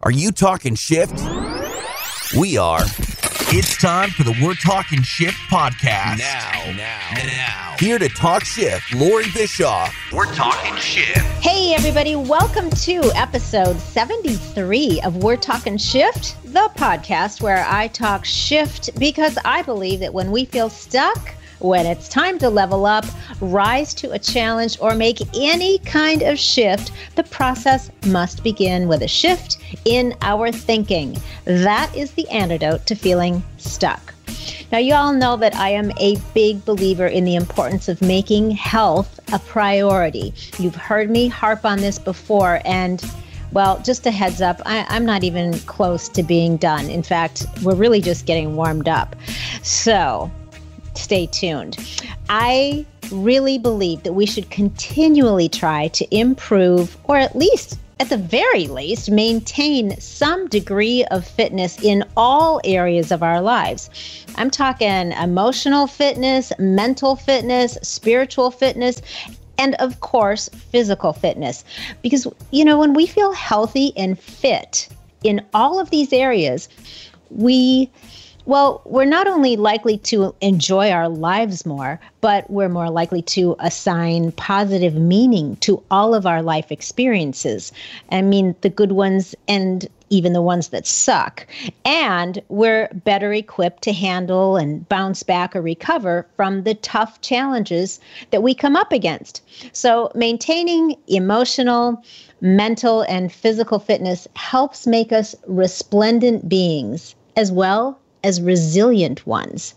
Are you talking shift? We are. It's time for the We're Talking Shift podcast. Now. Here to talk shift, Loree Bischoff. We're Talking Shift. Hey, everybody. Welcome to episode 73 of We're Talking Shift, the podcast where I talk shift because I believe that when we feel stuck, when it's time to level up, rise to a challenge, or make any kind of shift, the process must begin with a shift in our thinking. That is the antidote to feeling stuck. Now, you all know that I am a big believer in the importance of making health a priority. You've heard me harp on this before, and well, just a heads up, I'm not even close to being done. In fact, we're really just getting warmed up. So stay tuned. I really believe that we should continually try to improve, or at the very least, maintain some degree of fitness in all areas of our lives. I'm talking emotional fitness, mental fitness, spiritual fitness, and of course, physical fitness. Because, when we feel healthy and fit in all of these areas, we're not only likely to enjoy our lives more, but we're more likely to assign positive meaning to all of our life experiences. I mean, the good ones and even the ones that suck. And we're better equipped to handle and bounce back or recover from the tough challenges that we come up against. So maintaining emotional, mental, and physical fitness helps make us resplendent beings as well as resilient ones,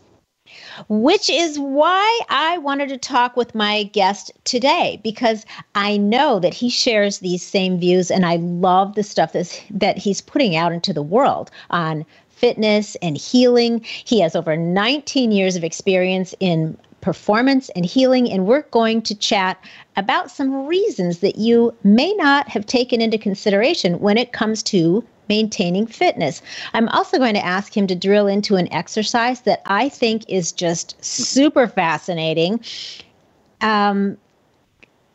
which is why I wanted to talk with my guest today, because I know that he shares these same views, and I love the stuff that he's putting out into the world on fitness and healing. He has over 19 years of experience in performance and healing, and we're going to chat about some reasons that you may not have taken into consideration when it comes to maintaining fitness. I'm also going to ask him to drill into an exercise that I think is just super fascinating.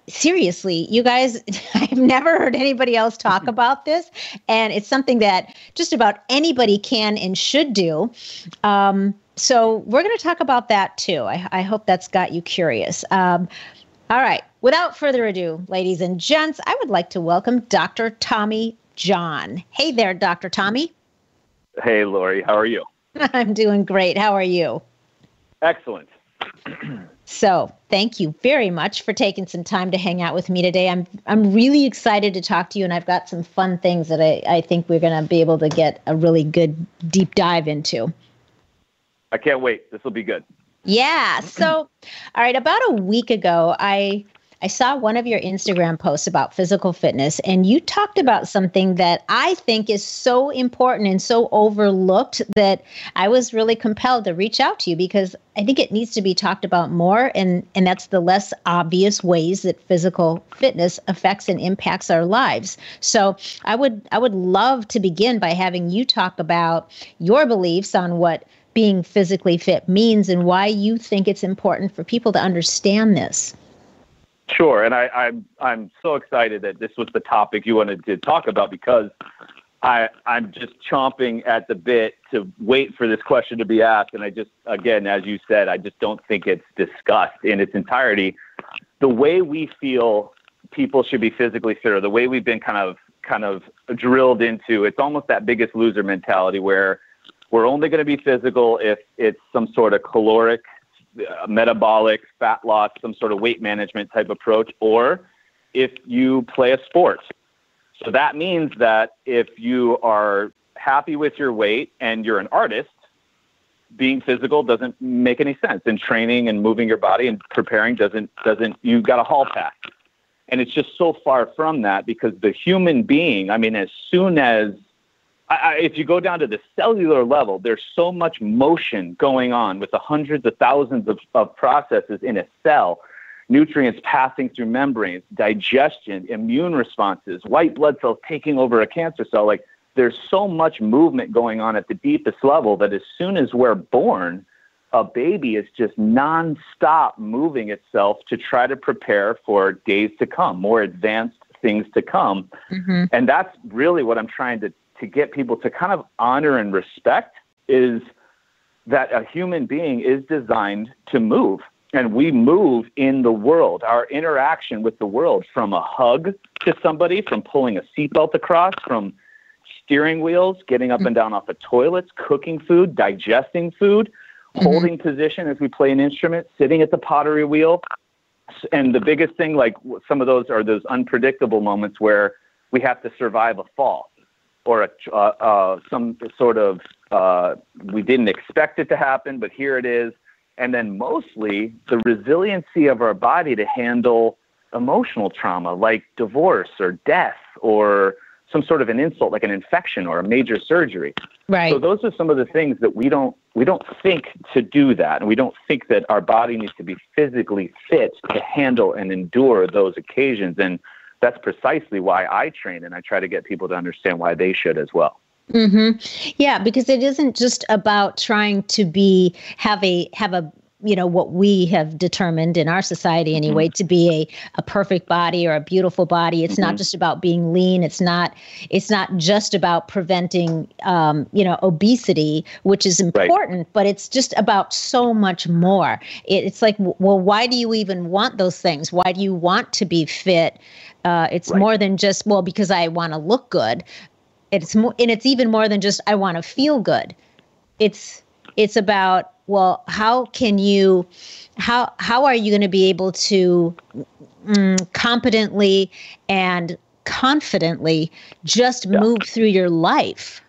Seriously, you guys, I've never heard anybody else talk about this, and it's something that just about anybody can and should do. So we're going to talk about that too. I hope that's got you curious. All right. Without further ado, ladies and gents, I would like to welcome Dr. Tommy John. Hey there, Dr. Tommy. Hey, Loree. How are you? I'm doing great. How are you? Excellent. So thank you very much for taking some time to hang out with me today. I'm really excited to talk to you, and I've got some fun things that I think we're going to be able to get a really good deep dive into. I can't wait. This will be good. Yeah. So, all right, about a week ago, I saw one of your Instagram posts about physical fitness, and you talked about something that I think is so important and so overlooked that I was really compelled to reach out to you because I think it needs to be talked about more, and that's the less obvious ways that physical fitness affects and impacts our lives. So I would love to begin by having you talk about your beliefs on what being physically fit means and why you think it's important for people to understand this. Sure, and I'm so excited that this was the topic you wanted to talk about because I'm just chomping at the bit to wait for this question to be asked. And I just, again, as you said, I just don't think it's discussed in its entirety. The way we feel people should be physically fit, or the way we've been kind of drilled into, it's almost that Biggest Loser mentality where we're only going to be physical if it's some sort of caloric, metabolic, fat loss, some sort of weight management type approach, or if you play a sport. So that means that if you are happy with your weight and you're an artist, being physical doesn't make any sense. And training and moving your body and preparing doesn't, you've got a hall pass. And it's just so far from that because the human being, I mean, as soon as if you go down to the cellular level, there's so much motion going on with the hundreds of thousands of processes in a cell, nutrients passing through membranes, digestion, immune responses, white blood cells taking over a cancer cell. Like there's so much movement going on at the deepest level that as soon as we're born, a baby is just nonstop moving itself to try to prepare for days to come, more advanced things to come. Mm-hmm. And that's really what I'm trying to to get people to kind of honor and respect is that a human being is designed to move, and we move in the world. Our interaction with the world, from a hug to somebody, from pulling a seatbelt across, from steering wheels, getting up and down off of toilets, cooking food, digesting food, holding position as we play an instrument, sitting at the pottery wheel. And the biggest thing, like some of those are those unpredictable moments where we have to survive a fall or some sort of, we didn't expect it to happen, but here it is. And then mostly the resiliency of our body to handle emotional trauma like divorce or death or some sort of an insult like an infection or a major surgery. Right. So those are some of the things that we don't think to do that. And we don't think that our body needs to be physically fit to handle and endure those occasions. And that's precisely why I train, and I try to get people to understand why they should as well. Mm-hmm. Yeah, because it isn't just about trying to have a what we have determined in our society anyway to be a perfect body or a beautiful body. It's not just about being lean. It's not just about preventing obesity, which is important, but it's just about so much more. It's like, well, why do you even want those things? Why do you want to be fit? It's more than just, well, because I want to look good. It's more, and it's even more than just I want to feel good. It's about, well, how are you going to be able to competently and confidently just move through your life?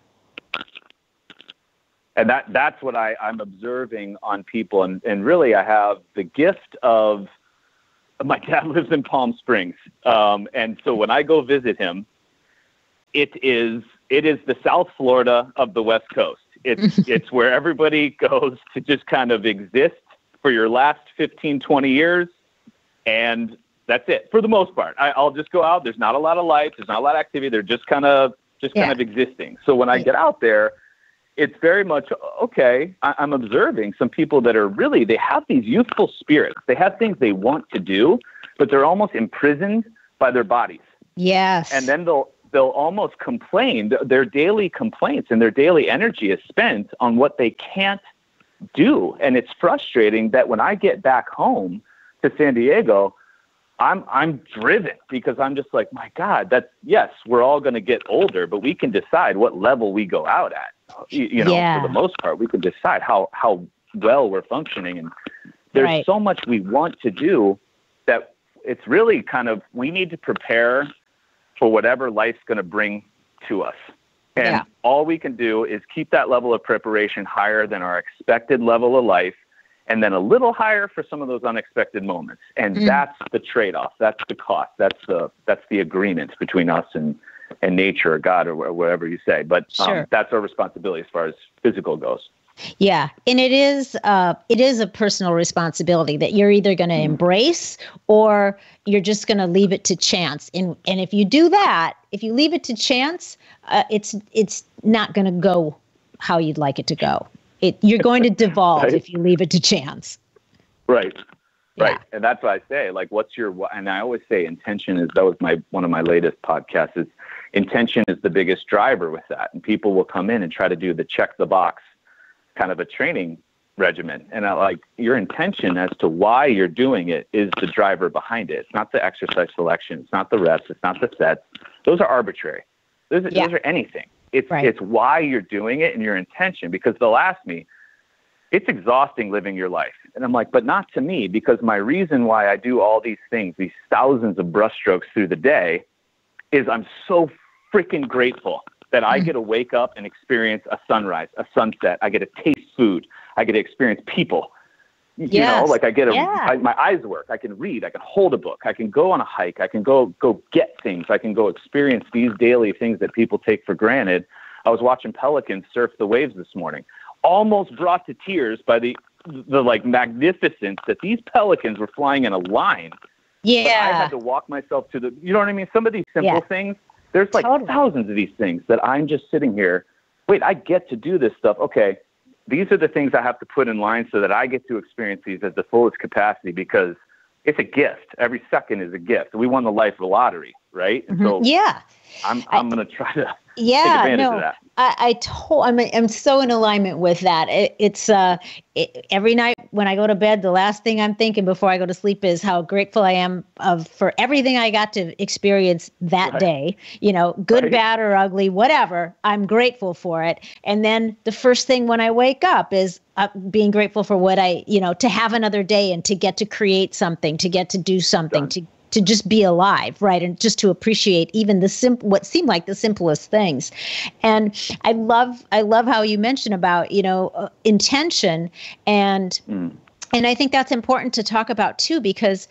And that's what I'm observing on people. And really, I have the gift of, my dad lives in Palm Springs. And so when I go visit him, it is the South Florida of the West Coast. It's where everybody goes to just kind of exist for your last 15, 20 years. And that's it for the most part. I'll just go out. There's not a lot of life. There's not a lot of activity. They're just kind of existing. So when I get out there, it's very much, okay, I'm observing some people that are really, they have these youthful spirits. They have things they want to do, but they're almost imprisoned by their bodies. Yes. And then they'll almost complain. Their daily complaints and their daily energy is spent on what they can't do. And it's frustrating that when I get back home to San Diego, I'm driven because I'm just like, my God, yes, we're all going to get older, but we can decide what level we go out at. For the most part, we can decide how well we're functioning. And there's so much we want to do that it's really kind of, we need to prepare for whatever life's going to bring to us. And all we can do is keep that level of preparation higher than our expected level of life, and then a little higher for some of those unexpected moments. And that's the trade-off. That's the cost. That's the agreement between us and nature or God or whatever you say. But that's our responsibility as far as physical goes. Yeah. And it is a personal responsibility that you're either going to embrace or you're just going to leave it to chance. And if you do that, if you leave it to chance, it's not going to go how you'd like it to go. You're going to devolve if you leave it to chance. Right. Yeah. Right. And that's what I say, like, and I always say intention that was one of my latest podcasts is intention is the biggest driver with that. And people will come in and try to do the check the box kind of a training regimen. And your intention as to why you're doing it is the driver behind it. It's not the exercise selection. It's not the reps. It's not the sets. Those are arbitrary. Those are anything. It's why you're doing it and your intention, because they'll ask me, it's exhausting living your life. And I'm like, but not to me, because my reason why I do all these things, these thousands of brushstrokes through the day, is I'm so freaking grateful that I get to wake up and experience a sunrise, a sunset. I get to taste food. I get to experience people. I get my eyes work. I can read. I can hold a book. I can go on a hike. I can go get things. I can go experience these daily things that people take for granted. I was watching pelicans surf the waves this morning, almost brought to tears by the magnificence that these pelicans were flying in a line. Yeah. But I had to walk myself to you know what I mean? Some of these simple things, there's thousands of these things that I'm just sitting here. Wait, I get to do this stuff. Okay. These are the things I have to put in line so that I get to experience these at the fullest capacity, because it's a gift. Every second is a gift. We won the life lottery, right? And so I'm going to try to Yeah, advantage no, of that. I'm so in alignment with that. Every night when I go to bed, the last thing I'm thinking before I go to sleep is how grateful I am for everything I got to experience that day. Good, bad, or ugly, whatever. I'm grateful for it. And then the first thing when I wake up is being grateful for what to have another day and to get to create something, to get to do something, to just be alive, right? And just to appreciate even what seem like the simplest things. And I love how you mentioned about, intention and I think that's important to talk about too, because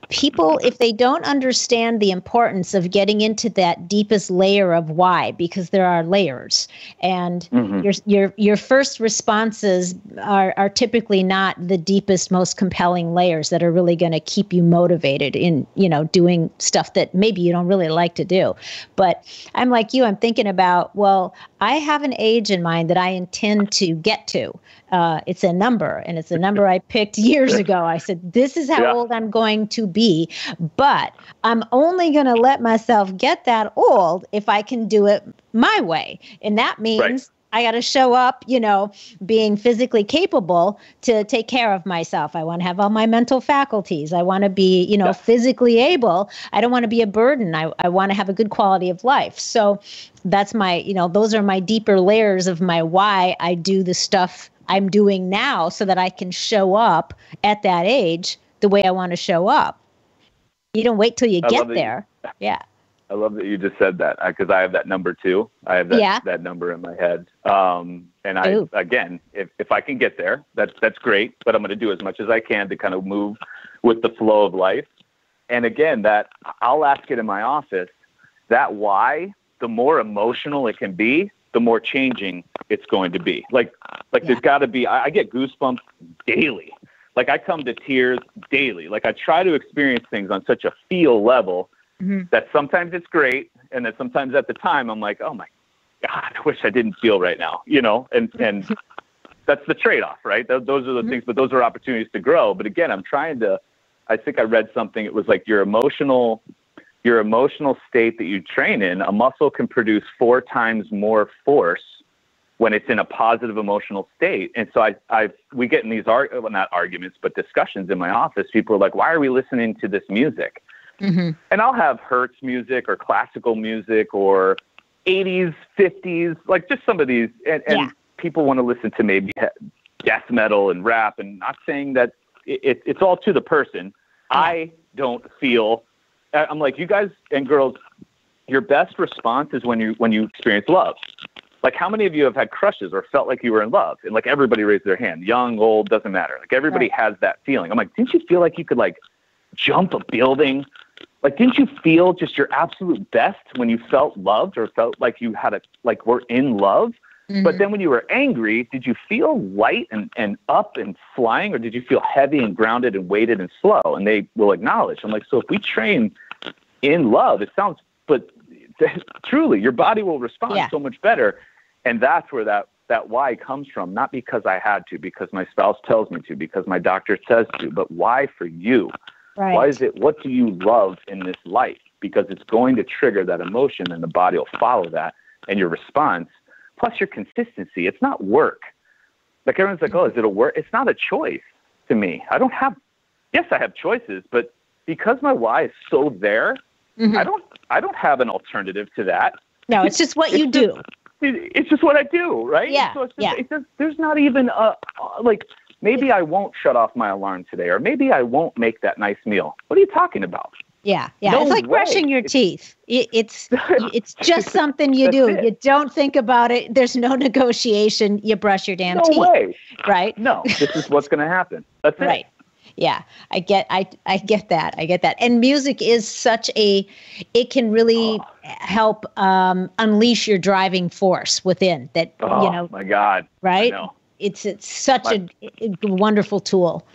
people, if they don't understand the importance of getting into that deepest layer of why, because there are layers, and your first responses are typically not the deepest, most compelling layers that are really going to keep you motivated in, doing stuff that maybe you don't really like to do. But I'm like you, I'm thinking about, well, I have an age in mind that I intend to get to. It's a number, and it's a number I picked years ago. I said, this is how old I'm going to be, but I'm only going to let myself get that old if I can do it my way. And that means I got to show up, being physically capable to take care of myself. I want to have all my mental faculties. I want to be, physically able. I don't want to be a burden. I want to have a good quality of life. So that's my, those are my deeper layers of my why I do the stuff I'm doing now, so that I can show up at that age the way I want to show up. You don't wait till you get there. Yeah. I love that you just said that, because I have that number too. I have that number in my head. And again, if I can get there, that's great, but I'm going to do as much as I can to kind of move with the flow of life. And again, that I'll ask it in my office, that why, the more emotional it can be, the more changing it's going to be. Like there's got to be, I get goosebumps daily. Like I come to tears daily. Like I try to experience things on such a feel level that sometimes it's great. And then sometimes at the time I'm like, oh my God, I wish I didn't feel right now, and that's the trade-off, right? Those are the things, but those are opportunities to grow. But again, I think I read something. It was like your emotional state that you train in, a muscle can produce 4 times more force when it's in a positive emotional state. And so we get in these not arguments, but discussions in my office. People are like, why are we listening to this music? And I'll have Hertz music or classical music or 80s, 50s, like just some of these. And people want to listen to maybe death metal and rap, and not saying that it's all to the person. I don't feel, I'm like, you guys and girls, your best response is when you experience love. Like, how many of you have had crushes or felt like you were in love? And like everybody raised their hand, young, old, doesn't matter. Like everybody has that feeling. I'm like, didn't you feel like you could like jump a building? Like, didn't you feel just your absolute best when you felt loved or felt like you had were in love? But then when you were angry, did you feel light and up and flying, or did you feel heavy and grounded and weighted and slow? And they will acknowledge. I'm like, so if we train in love, it sounds, but truly your body will respond so much better. And that's where that why comes from, not because I had to, because my spouse tells me to, because my doctor says to, but why for you? Right. Why is it, what do you love in this life? Because it's going to trigger that emotion, and the body will follow that, and your response, plus your consistency. It's not work. Like everyone's like, oh, is it a work? It's not a choice to me. I have choices, but because my why is so there, I don't have an alternative to that. No, it's just what you do. It's just what I do, right? Yeah. So there's not even maybe I won't shut off my alarm today, or maybe I won't make that nice meal. What are you talking about? Yeah. No, it's like brushing your teeth. It's just something you do. You don't think about it. There's no negotiation. You brush your damn teeth. No way. Right? No, this is what's going to happen. That's right. Yeah, I get that. And music is it can really help unleash your driving force within that. Oh my God! Right? It's such a wonderful tool.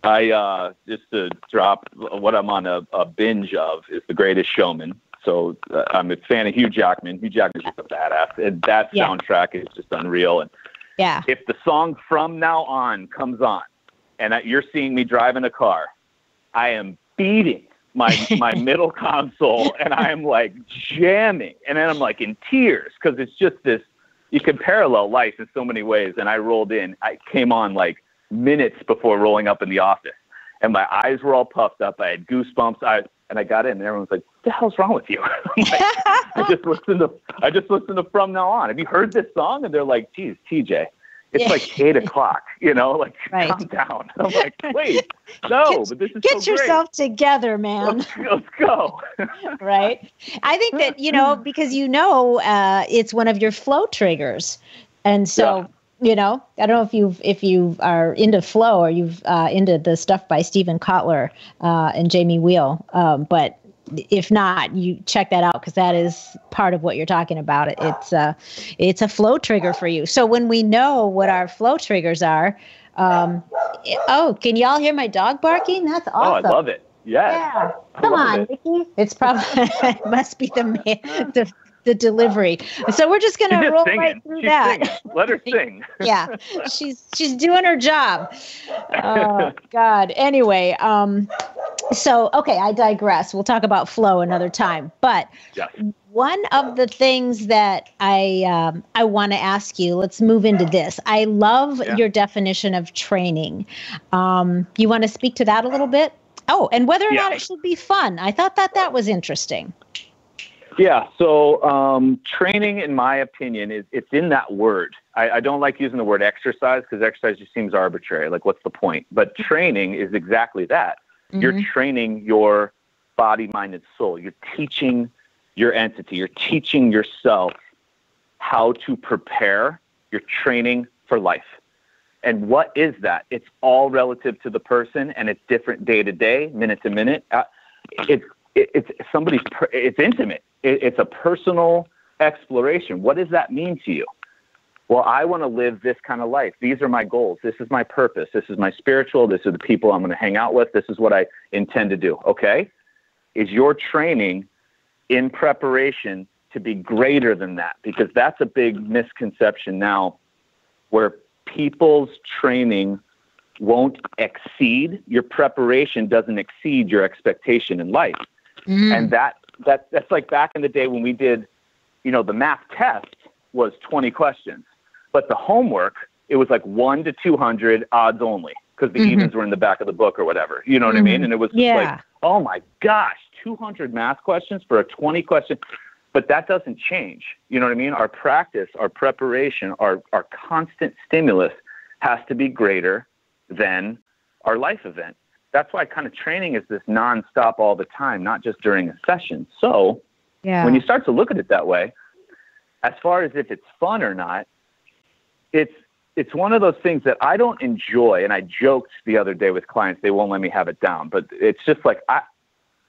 I just to drop what I'm on a binge of is The Greatest Showman. So I'm a fan of Hugh Jackman. Hugh Jackman's just a badass, and that soundtrack is just unreal. And if the song From Now On comes on, and you're seeing me driving a car, I am beating my middle console, and I'm like jamming, and then I'm like in tears because it's just this. You can parallel life in so many ways. And I rolled in. I came on like minutes before rolling up in the office, and my eyes were all puffed up. I had goosebumps. And I got in, and everyone's like, "What the hell's wrong with you?" I'm like, I just listened to From Now On. Have you heard this song? And they're like, "Geez, TJ, it's like 8 o'clock, like calm down." I'm like, wait, no, but this is get so yourself together, man. Let's go. Right. I think that, because it's one of your flow triggers. And so, I don't know if you are into flow or you've into the stuff by Stephen Kotler and Jamie Wheel. But if not, you check that out because that is part of what you're talking about. It's a flow trigger for you. So when we know what our flow triggers are, can y'all hear my dog barking? That's awesome. Oh, I love it. Yes. Yeah. Come on, Nikki. It's probably it must be the delivery. So we're just gonna roll right through that. Singing. Let her sing. Yeah, she's doing her job. Oh God. Anyway, so okay, I digress. We'll talk about flow another time. But one of the things that I want to ask you, let's move into this. I love your definition of training. You want to speak to that a little bit? Oh, and whether or not it should be fun. I thought that was interesting. Yeah. So training, in my opinion, it's in that word. I don't like using the word exercise because exercise just seems arbitrary. Like, what's the point? But training is exactly that. Mm-hmm. You're training your body, mind, and soul. You're teaching your entity. You're teaching yourself how to prepare. You're training for life. And what is that? It's all relative to the person, and it's different day to day, minute to minute. It's intimate. It's a personal exploration. What does that mean to you? Well, I want to live this kind of life. These are my goals. This is my purpose. This is my spiritual. This are the people I'm going to hang out with. This is what I intend to do. Okay? Is your training in preparation to be greater than that? Because that's a big misconception now where people's training won't exceed. Your preparation doesn't exceed your expectation in life. Mm. And that's like back in the day when we did, the math test was 20 questions, but the homework, it was like 1 to 200 odds only because the evens were in the back of the book or whatever. You know what I mean? And it was like, oh my gosh, 200 math questions for a 20 question. But that doesn't change. You know what I mean? Our practice, our preparation, our constant stimulus has to be greater than our life event. That's why kind of training is this nonstop all the time, not just during a session. So when you start to look at it that way, as far as if it's fun or not, it's one of those things that I don't enjoy. And I joked the other day with clients, they won't let me have it down. But it's just like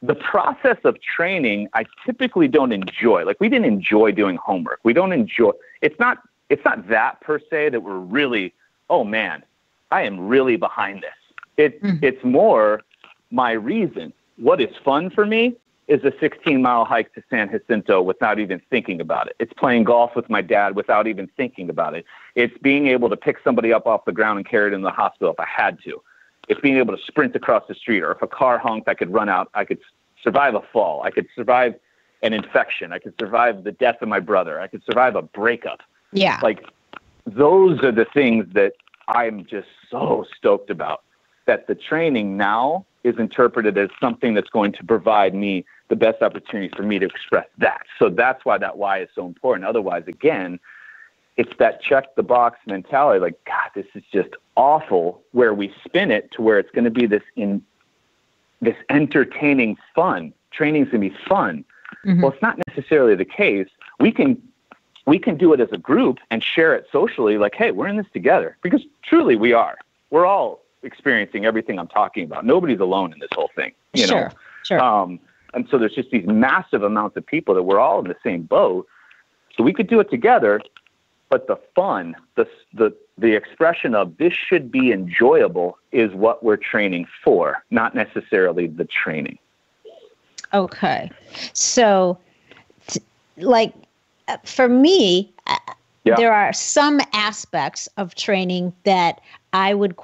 the process of training, I typically don't enjoy. Like, we didn't enjoy doing homework. We don't enjoy. It's not that per se that we're really, oh man, I am really behind this. It's more my reason. What is fun for me is a 16-mile hike to San Jacinto without even thinking about it. It's playing golf with my dad without even thinking about it. It's being able to pick somebody up off the ground and carry it in the hospital if I had to. It's being able to sprint across the street, or if a car honked, I could run out. I could survive a fall. I could survive an infection. I could survive the death of my brother. I could survive a breakup. Yeah. Like, those are the things that I'm just so stoked about, that the training now is interpreted as something that's going to provide me the best opportunity for me to express that. So that's why that why is so important. Otherwise, again, it's that check the box mentality. Like, God, this is just awful, where we spin it to where it's going to be this entertaining fun. Training's going to be fun. Mm-hmm. Well, it's not necessarily the case. We can do it as a group and share it socially. Like, hey, we're in this together, because truly we are. We're all experiencing everything I'm talking about. Nobody's alone in this whole thing. You know? Sure. And so there's just these massive amounts of people that we're all in the same boat. So we could do it together, but the fun, the expression of this should be enjoyable is what we're training for, not necessarily the training. Okay. So for me, there are some aspects of training that I would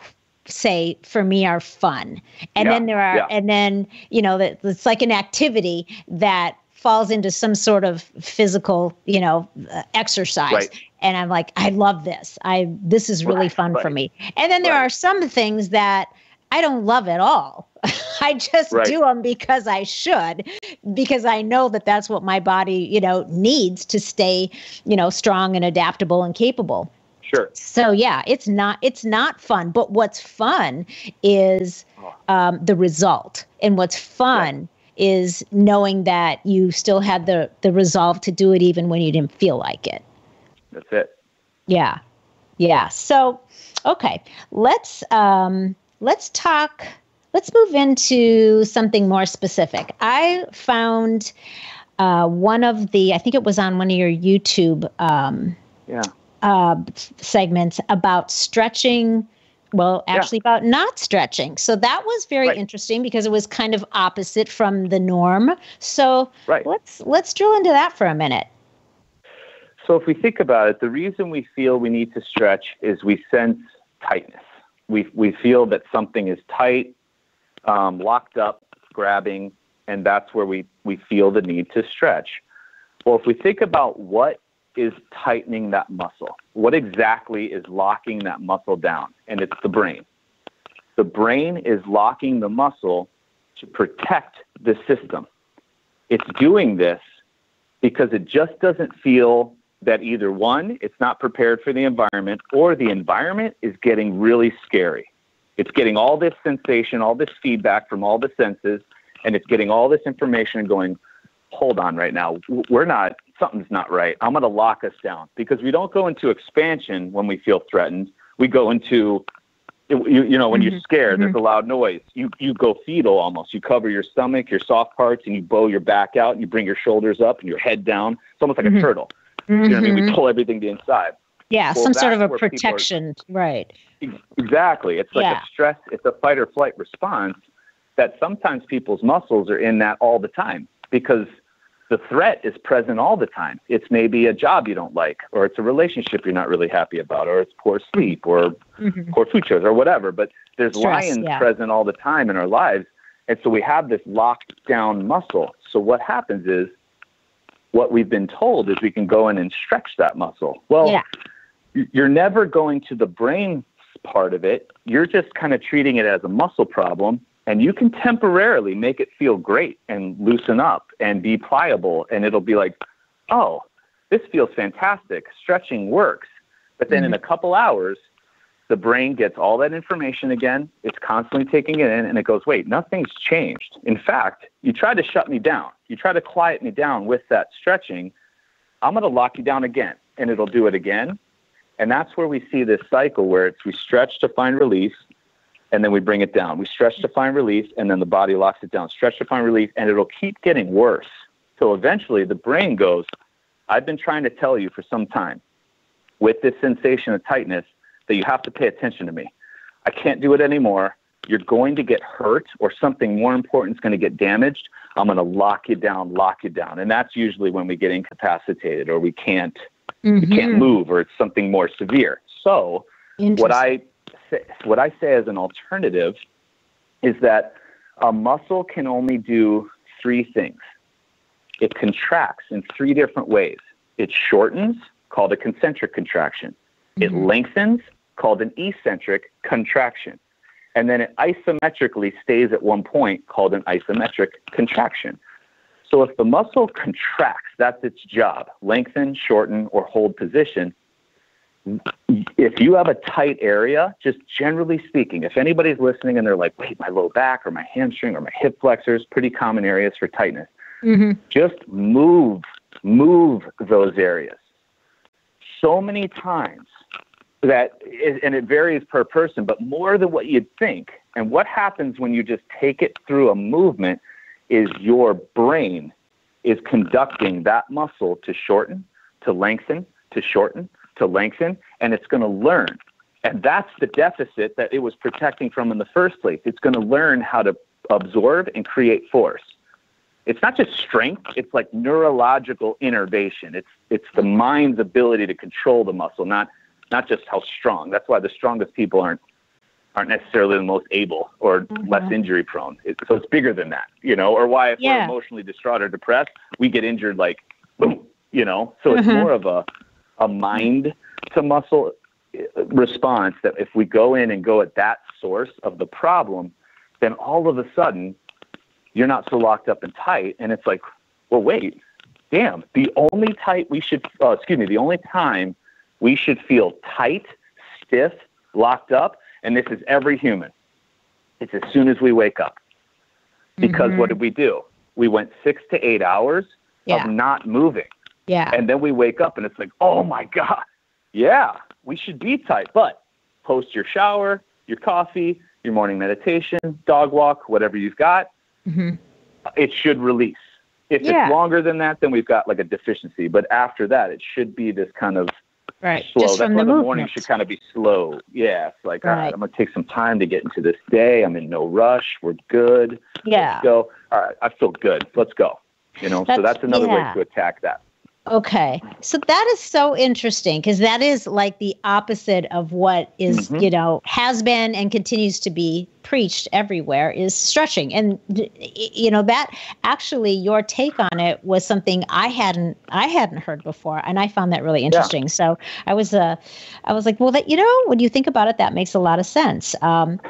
say for me are fun. And then there are, and then, that it's like an activity that falls into some sort of physical, exercise. Right. And I'm like, I love this. This is really fun for me. And then there are some things that I don't love at all. I just do them because I should, because I know that that's what my body, needs to stay, strong and adaptable and capable. Sure. So it's not fun, but what's fun is the result, and what's fun is knowing that you still had the resolve to do it even when you didn't feel like it. That's it. Yeah. Yeah. So, okay, let's talk. Let's move into something more specific. I found I think it was on one of your YouTube segments about stretching. Well, actually about not stretching. So that was very interesting because it was kind of opposite from the norm. So let's drill into that for a minute. So if we think about it, the reason we feel we need to stretch is we sense tightness. We feel that something is tight, locked up, grabbing, and that's where we feel the need to stretch. Well, if we think about what is tightening that muscle, what exactly is locking that muscle down? And it's the brain. The brain is locking the muscle to protect the system. It's doing this because it just doesn't feel that either one, it's not prepared for the environment, or the environment is getting really scary. It's getting all this sensation, all this feedback from all the senses, and it's getting all this information and going, hold on right now. Something's not right. I'm going to lock us down, because we don't go into expansion when we feel threatened. We go into, when you're scared, there's a loud noise. You go fetal almost. You cover your stomach, your soft parts, and you bow your back out, and you bring your shoulders up and your head down. It's almost like a turtle. You know what I mean? We pull everything to the inside. Yeah, some sort of a protection, right. Exactly. It's like a stress, it's a fight or flight response that sometimes people's muscles are in that all the time, because the threat is present all the time. It's maybe a job you don't like, or it's a relationship you're not really happy about, or it's poor sleep, or poor food choices, or whatever. But there's lions present all the time in our lives. And so we have this locked down muscle. So what happens is, what we've been told is we can go in and stretch that muscle. Well, you're never going to the brain part of it. You're just kind of treating it as a muscle problem, and you can temporarily make it feel great and loosen up and be pliable. And it'll be like, oh, this feels fantastic. Stretching works. But then in a couple hours, the brain gets all that information again. It's constantly taking it in, and it goes, wait, nothing's changed. In fact, you tried to shut me down. You try to quiet me down with that stretching. I'm going to lock you down again, and it'll do it again. And that's where we see this cycle where we stretch to find relief, and then we bring it down. We stretch to find relief, and then the body locks it down. Stretch to find relief, and it'll keep getting worse. So eventually the brain goes, I've been trying to tell you for some time with this sensation of tightness that you have to pay attention to me. I can't do it anymore. You're going to get hurt, or something more important is going to get damaged. I'm going to lock you down. And that's usually when we get incapacitated, or we can't move, or it's something more severe. So what I say as an alternative is that a muscle can only do three things. It contracts in three different ways. It shortens, called a concentric contraction. It lengthens, called an eccentric contraction. And then it isometrically stays at one point, called an isometric contraction. So if the muscle contracts, that's its job: lengthen, shorten, or hold position. If you have a tight area, just generally speaking, if anybody's listening and they're like, wait, my low back or my hamstring or my hip flexors, pretty common areas for tightness, just move those areas so many times that, and it varies per person, but more than what you'd think. And what happens when you just take it through a movement is your brain is conducting that muscle to shorten, to lengthen, to shorten, to lengthen, and it's going to learn. And that's the deficit that it was protecting from in the first place. It's going to learn how to absorb and create force. It's not just strength, it's like neurological innervation. It's the mind's ability to control the muscle, not just how strong. That's why the strongest people aren't aren't necessarily the most able or less injury prone. So it's bigger than that, or why if we're emotionally distraught or depressed, we get injured like, boom, so it's more of a mind to muscle response that if we go in and go at that source of the problem, then all of a sudden you're not so locked up and tight. And it's like, well, wait, damn, the only time we should feel tight, stiff, locked up, and this is every human, it's as soon as we wake up. Because what did we do? We went 6 to 8 hours of not moving. Yeah. And then we wake up and it's like, oh my God, yeah, we should be tight. But post your shower, your coffee, your morning meditation, dog walk, whatever you've got, it should release. If it's longer than that, then we've got like a deficiency. But after that, it should be this kind of slow. Just That's from why the movement. morning should kind of be slow. Yeah, it's like, all right, I'm going to take some time to get into this day. I'm in no rush. We're good. Yeah. Let's go. All right, I feel good. Let's go. So that's another way to attack that. Okay. So that is so interesting because that is like the opposite of what is, has been and continues to be preached everywhere is stretching. And, that actually your take on it was something I hadn't heard before. And I found that really interesting. Yeah. So I was like, well, that, when you think about it, that makes a lot of sense.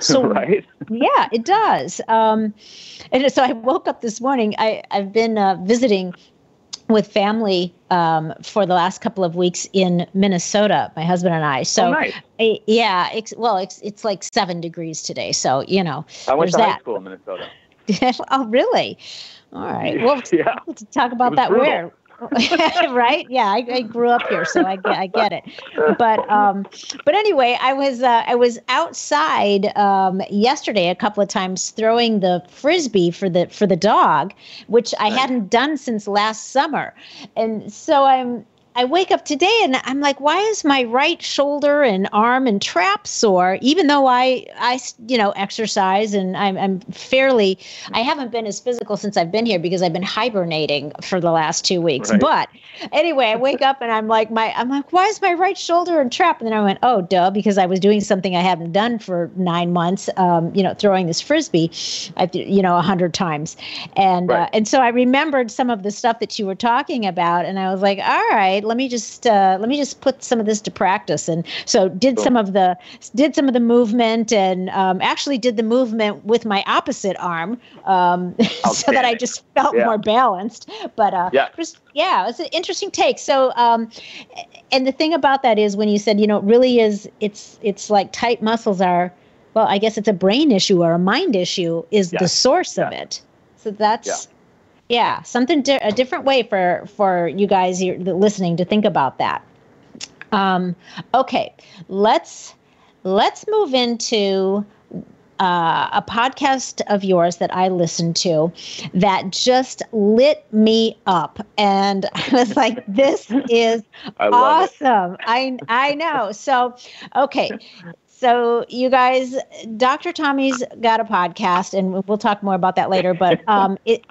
So right. Yeah, it does. And so I woke up this morning, I've been visiting with family for the last couple of weeks in Minnesota, my husband and I. So, nice. It's like 7 degrees today. So, I went to high school in Minnesota. Oh, really? All right. Well, let's talk about that. Brutal. Where? Right? Yeah, I grew up here, so I get it. But anyway, I was outside yesterday a couple of times throwing the frisbee for the dog, which I hadn't done since last summer, and so I wake up today and I'm like, why is my right shoulder and arm and trap sore? Even though I exercise and I haven't been as physical since I've been here because I've been hibernating for the last 2 weeks. Right. But anyway, I wake up and I'm like, why is my right shoulder and trap? And then I went, oh, duh, because I was doing something I haven't done for 9 months, throwing this frisbee, 100 times. And, right. And so I remembered some of the stuff that you were talking about. And I was like, all right, let me just put some of this to practice. And so did some of the movement and actually did the movement with my opposite arm so that I just felt more balanced. But it was an interesting take. So and the thing about that is when you said, it really is, it's like tight muscles are, well, I guess it's a brain issue or a mind issue is the source of it. So that's a different way for you guys listening to think about that. Okay, let's move into a podcast of yours that I listened to that just lit me up, and I was like, "This is awesome!" I know. So, okay. So you guys, Dr. Tommy's got a podcast, and we'll talk more about that later. But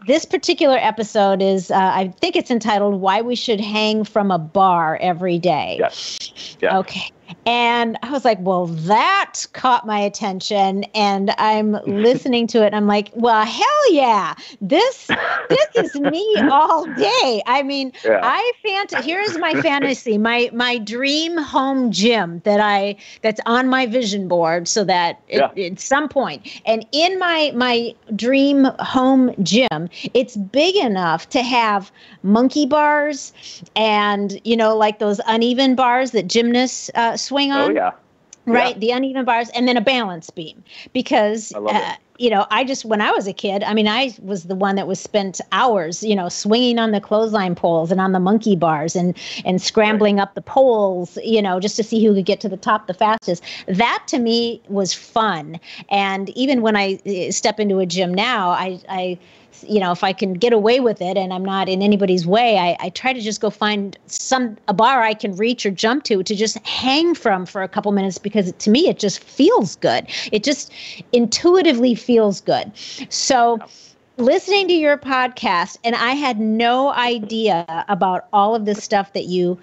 this particular episode is, I think it's entitled "Why We Should Hang from a Bar Every Day." Yes. Yeah. Okay. And I was like, well, that caught my attention, and I'm listening to it. And I'm like, well, hell yeah, this is me all day. I mean, here's my fantasy, my dream home gym that's on my vision board, so that at some point, and in my dream home gym, it's big enough to have monkey bars and like those uneven bars that gymnasts swing on. Oh yeah. Right. The uneven bars and then a balance beam, because, when I was a kid, I was the one that was spent hours, swinging on the clothesline poles and on the monkey bars and scrambling up the poles, just to see who could get to the top the fastest. That to me was fun. And even when I step into a gym now, I if I can get away with it and I'm not in anybody's way, I try to just go find a bar I can reach or jump to just hang from for a couple minutes, because to me, it just feels good. It just intuitively feels good. So listening to your podcast, and I had no idea about all of this stuff that you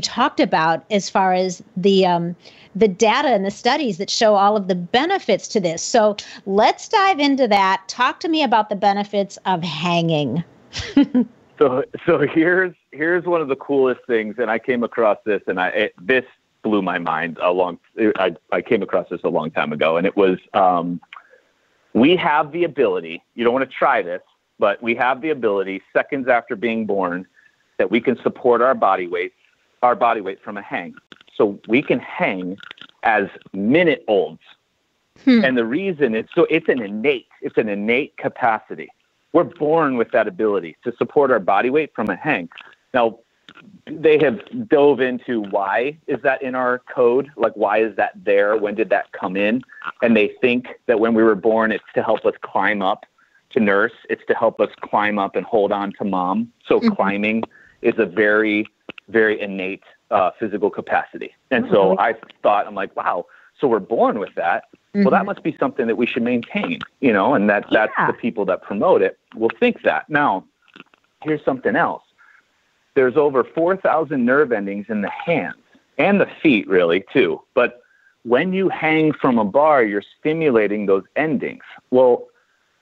talked about as far as the the data and the studies that show all of the benefits to this. So let's dive into that. Talk to me about the benefits of hanging. So here's one of the coolest things, and I came across this, and this blew my mind I came across this a long time ago, and it was, we have the ability, you don't want to try this, but we have the ability seconds after being born that we can support our body weight from a hang. So we can hang as minute-olds. And the reason it's an innate capacity. We're born with that ability to support our body weight from a hang. Now, they have dove into why is that in our code? Like, why is that there? When did that come in? And they think that when we were born, it's to help us climb up to nurse. It's to help us climb up and hold on to mom. So climbing is a very, very innate physical capacity. And so I thought, I'm like, wow, so we're born with that. Well, that must be something that we should maintain, and that's the people that promote it will think that. Now, here's something else. There's over 4,000 nerve endings in the hands and the feet, really, too. But when you hang from a bar, you're stimulating those endings. Well,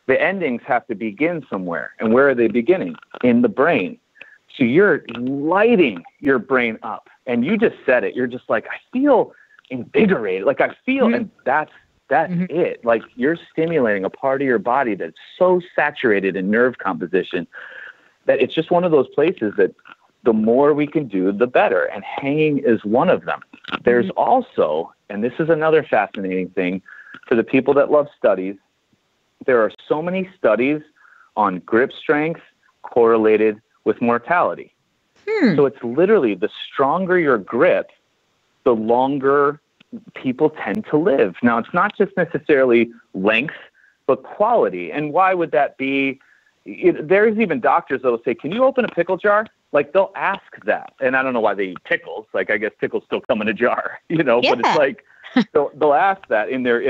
the endings have to begin somewhere. And where are they beginning? In the brain. So you're lighting your brain up. And you just said it. You're just like, I feel invigorated. Like I feel, and that's it. Like you're stimulating a part of your body that's so saturated in nerve composition that it's just one of those places that the more we can do, the better. And hanging is one of them. There's also, and this is another fascinating thing for the people that love studies, there are so many studies on grip strength correlated with mortality. So it's literally the stronger your grip, the longer people tend to live. Now, it's not just necessarily length, but quality. And why would that be? There's even doctors that will say, can you open a pickle jar? Like they'll ask that. And I don't know why they eat pickles. Like I guess pickles still come in a jar, but it's like, they'll ask that in their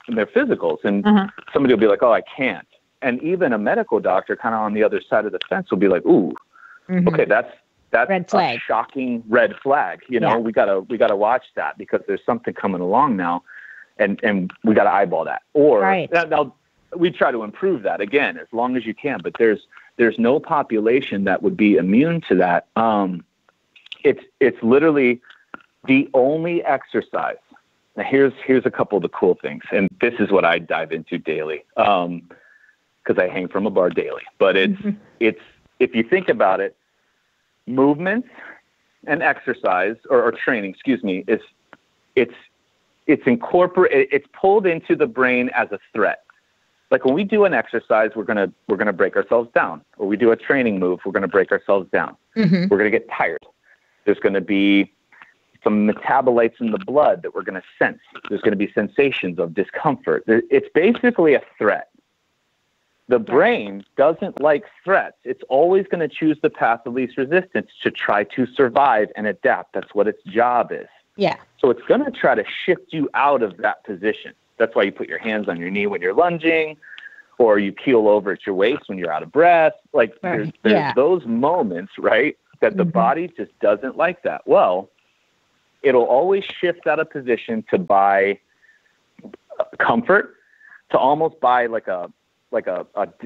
physicals. And somebody will be like, oh, I can't. And even a medical doctor kind of on the other side of the fence will be like, ooh, okay, that's red flag. A shocking red flag. We gotta watch that because there's something coming along now, and we gotta eyeball that. Or now we try to improve that again as long as you can. But there's no population that would be immune to that. It's literally the only exercise. Now here's a couple of the cool things, and this is what I dive into daily because I hang from a bar daily. But it's if you think about it, movement and exercise or training, it's pulled into the brain as a threat. Like when we do an exercise, we're gonna break ourselves down, or we do a training move, we're gonna break ourselves down. We're gonna get tired. There's gonna be some metabolites in the blood that we're gonna sense. There's gonna be sensations of discomfort. It's basically a threat. The brain doesn't like threats. It's always going to choose the path of least resistance to try to survive and adapt. That's what its job is. Yeah. So it's going to try to shift you out of that position. That's why you put your hands on your knee when you're lunging, or you keel over at your waist when you're out of breath. Like there's those moments, right, that the body just doesn't like that. Well, it'll always shift out of position to buy comfort, to almost buy like a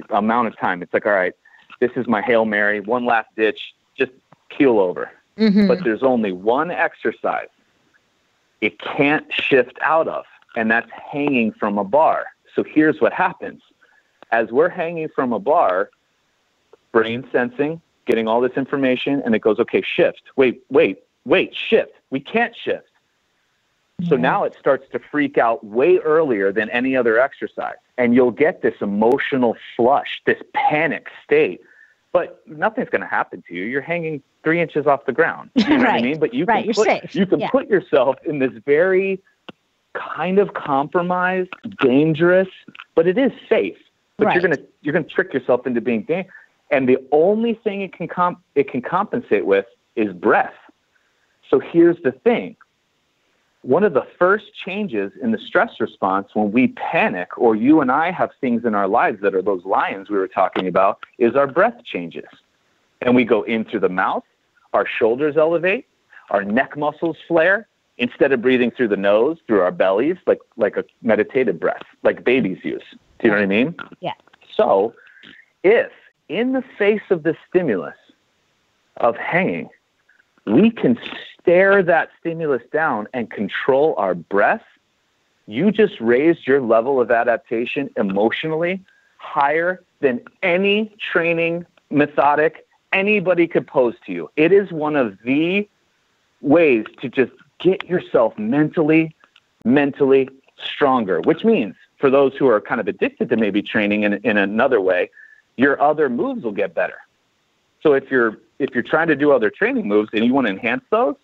amount of time. It's like, all right, this is my Hail Mary, one last ditch, just keel over. But there's only one exercise it can't shift out of, and that's hanging from a bar. So here's what happens. As we're hanging from a bar, brain sensing, getting all this information, and it goes, okay, shift. Wait, shift. We can't shift. So now it starts to freak out way earlier than any other exercise. And you'll get this emotional flush, this panic state. But nothing's going to happen to you. You're hanging 3 inches off the ground. You know what I mean? But you can put yourself in this very kind of compromised, dangerous, but it is safe. But you're gonna trick yourself into being dangerous. And the only thing it can compensate with is breath. So here's the thing. One of the first changes in the stress response when we panic, or you and I have things in our lives that are those lions we were talking about, is our breath changes. And we go in through the mouth, our shoulders elevate, our neck muscles flare, instead of breathing through the nose, through our bellies, like a meditative breath, like babies use. Do you know what I mean? Yeah. So if in the face of the stimulus of hanging, we can stare that stimulus down and control our breath, you just raised your level of adaptation emotionally higher than any training methodic anybody could pose to you. It is one of the ways to just get yourself mentally stronger, which means for those who are kind of addicted to maybe training in another way, your other moves will get better. So if you're trying to do other training moves and you want to enhance those,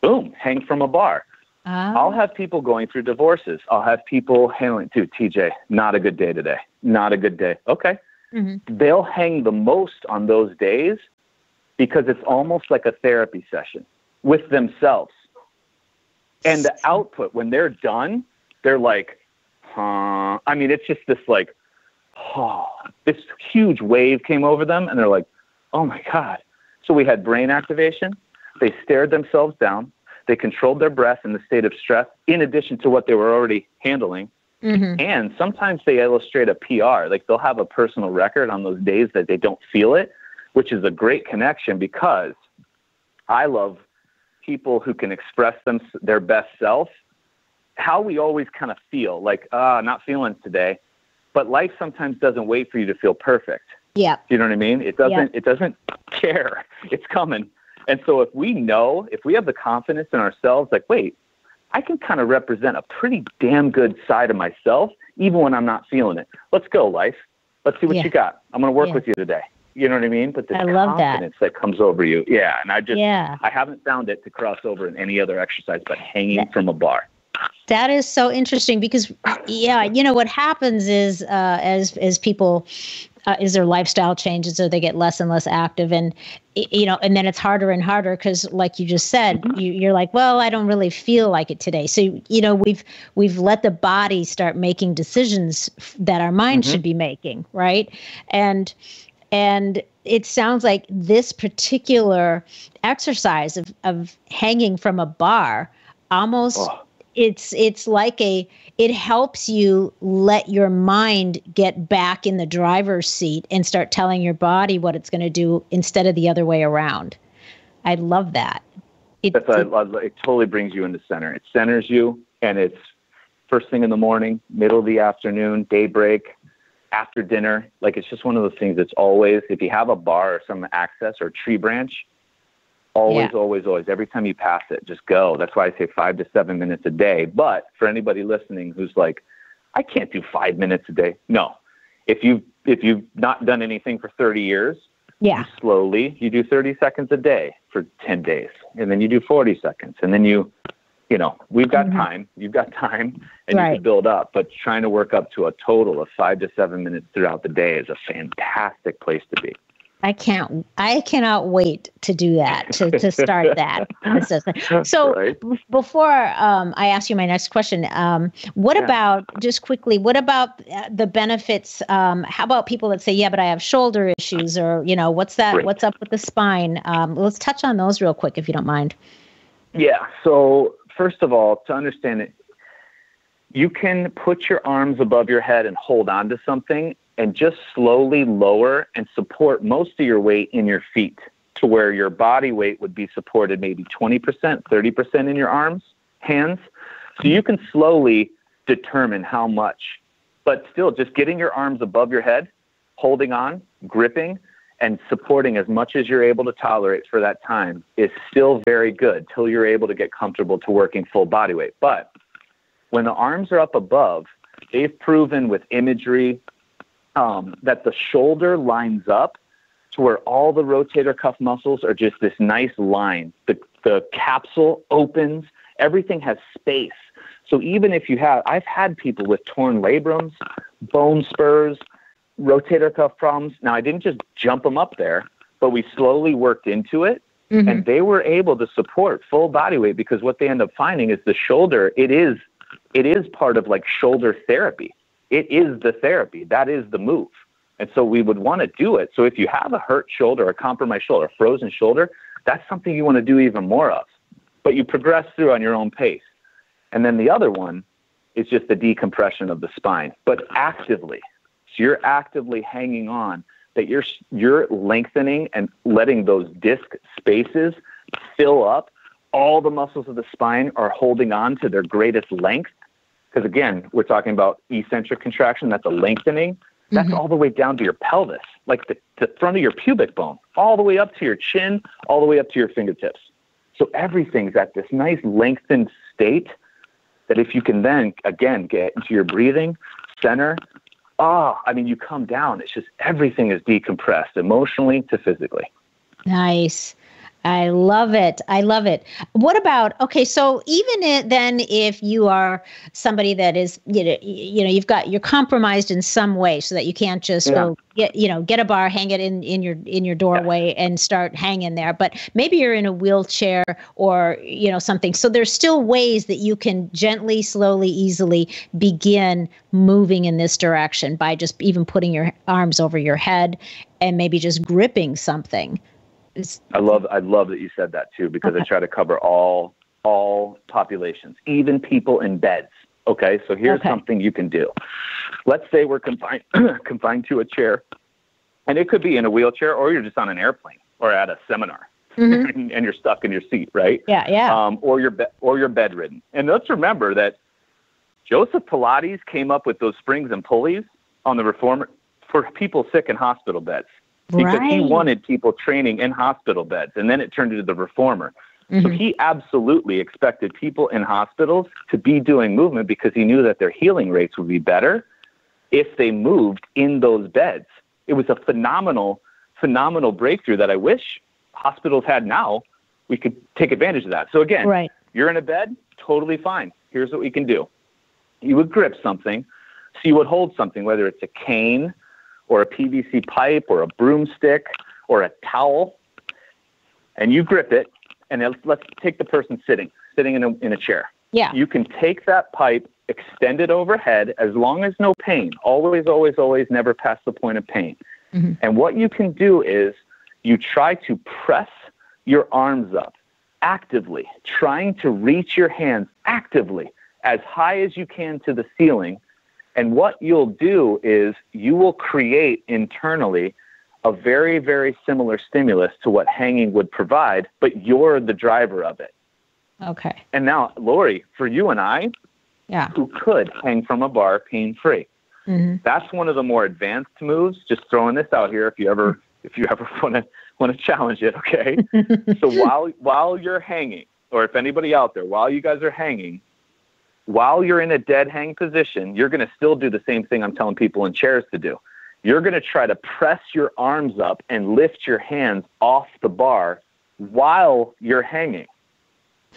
boom, hang from a bar. I'll have people going through divorces. I'll have people handling, dude, TJ, not a good day today. Not a good day. Okay. Mm-hmm. They'll hang the most on those days because it's almost like a therapy session with themselves. And the output, when they're done, they're like, I mean, it's just this like, this huge wave came over them and they're like, oh my God. So we had brain activation. They stared themselves down. They controlled their breath in the state of stress, in addition to what they were already handling. Mm-hmm. And sometimes they illustrate a PR, like they'll have a personal record on those days that they don't feel it, which is a great connection because I love people who can express their best self, how we always kind of feel like, not feeling today, but life sometimes doesn't wait for you to feel perfect. Yeah. You know what I mean? It doesn't care. It's coming. And so if we have the confidence in ourselves, like, wait, I can kind of represent a pretty damn good side of myself, even when I'm not feeling it. Let's go, life. Let's see what you got. I'm going to work with you today. You know what I mean? But the confidence that comes over you. Yeah. And I haven't found it to cross over in any other exercise, but hanging from a bar. That is so interesting because, what happens is as people, is their lifestyle changes or they get less and less active and then it's harder and harder because like you just said, you're like, well, I don't really feel like it today. So, we've let the body start making decisions that our mind should be making. Right. And it sounds like this particular exercise of hanging from a bar almost it's like it helps you let your mind get back in the driver's seat and start telling your body what it's going to do instead of the other way around. I love that. It totally brings you into center. It centers you, and it's first thing in the morning, middle of the afternoon, daybreak, after dinner. Like, it's just one of those things that's always, if you have a bar or some access or tree branch, always, every time you pass it, just go. That's why I say 5 to 7 minutes a day. But for anybody listening who's like, I can't do 5 minutes a day. No. If you've not done anything for 30 years, you do 30 seconds a day for 10 days. And then you do 40 seconds. And then we've got time. You've got time and you can build up. But trying to work up to a total of 5 to 7 minutes throughout the day is a fantastic place to be. I cannot wait to do that, to start that. So before I ask you my next question, what about the benefits? How about people that say, but I have shoulder issues or, what's up with the spine? Let's touch on those real quick, if you don't mind. Yeah. So first of all, to understand it, you can put your arms above your head and hold on to something and just slowly lower and support most of your weight in your feet to where your body weight would be supported maybe 20%, 30% in your arms, hands. So you can slowly determine how much, but still just getting your arms above your head, holding on, gripping, and supporting as much as you're able to tolerate for that time is still very good till you're able to get comfortable to working full body weight. But when the arms are up above, they've proven with imagery that the shoulder lines up to where all the rotator cuff muscles are just this nice line. The capsule opens, everything has space. So even if I've had people with torn labrums, bone spurs, rotator cuff problems. Now, I didn't just jump them up there, but we slowly worked into it. Mm-hmm. And they were able to support full body weight because what they end up finding is the shoulder, it is part of like shoulder therapy. It is the therapy. That is the move. And so we would want to do it. So if you have a hurt shoulder, a compromised shoulder, a frozen shoulder, that's something you want to do even more of. but you progress through on your own pace. And then the other one is just the decompression of the spine, but actively. So you're actively hanging on, that you're lengthening and letting those disc spaces fill up. All the muscles of the spine are holding on to their greatest length. Because again, we're talking about eccentric contraction, that's a lengthening. That's all the way down to your pelvis, like the front of your pubic bone, all the way up to your chin, all the way up to your fingertips. So everything's at this nice lengthened state that if you can then, again, get into your breathing center, you come down. It's just everything is decompressed emotionally to physically. Nice. I love it. I love it. What about, okay, so even then if you are somebody that is, you're compromised in some way so that you can't just go get a bar, hang it in your doorway and start hanging there. But maybe you're in a wheelchair or, something. So there's still ways that you can gently, slowly, easily begin moving in this direction by just even putting your arms over your head and maybe just gripping something. I love that you said that too, because I try to cover all populations, even people in beds. Okay, so here's something you can do. Let's say we're confined to a chair, and it could be in a wheelchair, or you're just on an airplane or at a seminar, and you're stuck in your seat, right? Yeah. Or you're bedridden. And let's remember that Joseph Pilates came up with those springs and pulleys on the reformer for people sick in hospital beds. Because he wanted people training in hospital beds, and then it turned into the reformer. So he absolutely expected people in hospitals to be doing movement because he knew that their healing rates would be better if they moved in those beds. It was a phenomenal breakthrough that I wish hospitals had now. We could take advantage of that. So again, you're in a bed, totally fine. Here's what we can do. You would grip something. So you would hold something, whether it's a cane or a PVC pipe or a broomstick or a towel, and you grip it, and let's take the person sitting in a chair. Yeah. You can take that pipe, extend it overhead, as long as no pain. Always, always, always never past the point of pain. And what you can do is you try to press your arms up actively, trying to reach your hands actively as high as you can to the ceiling. And what you'll do is you will create internally a very, very similar stimulus to what hanging would provide, but you're the driver of it. Okay. And now, Loree, for you and I, who could hang from a bar pain-free, that's one of the more advanced moves. Just throwing this out here, if you ever want to challenge it, okay? So while you're hanging, or if anybody out there, while you guys are hanging, while you're in a dead hang position, you're going to still do the same thing I'm telling people in chairs to do. You're going to try to press your arms up and lift your hands off the bar while you're hanging.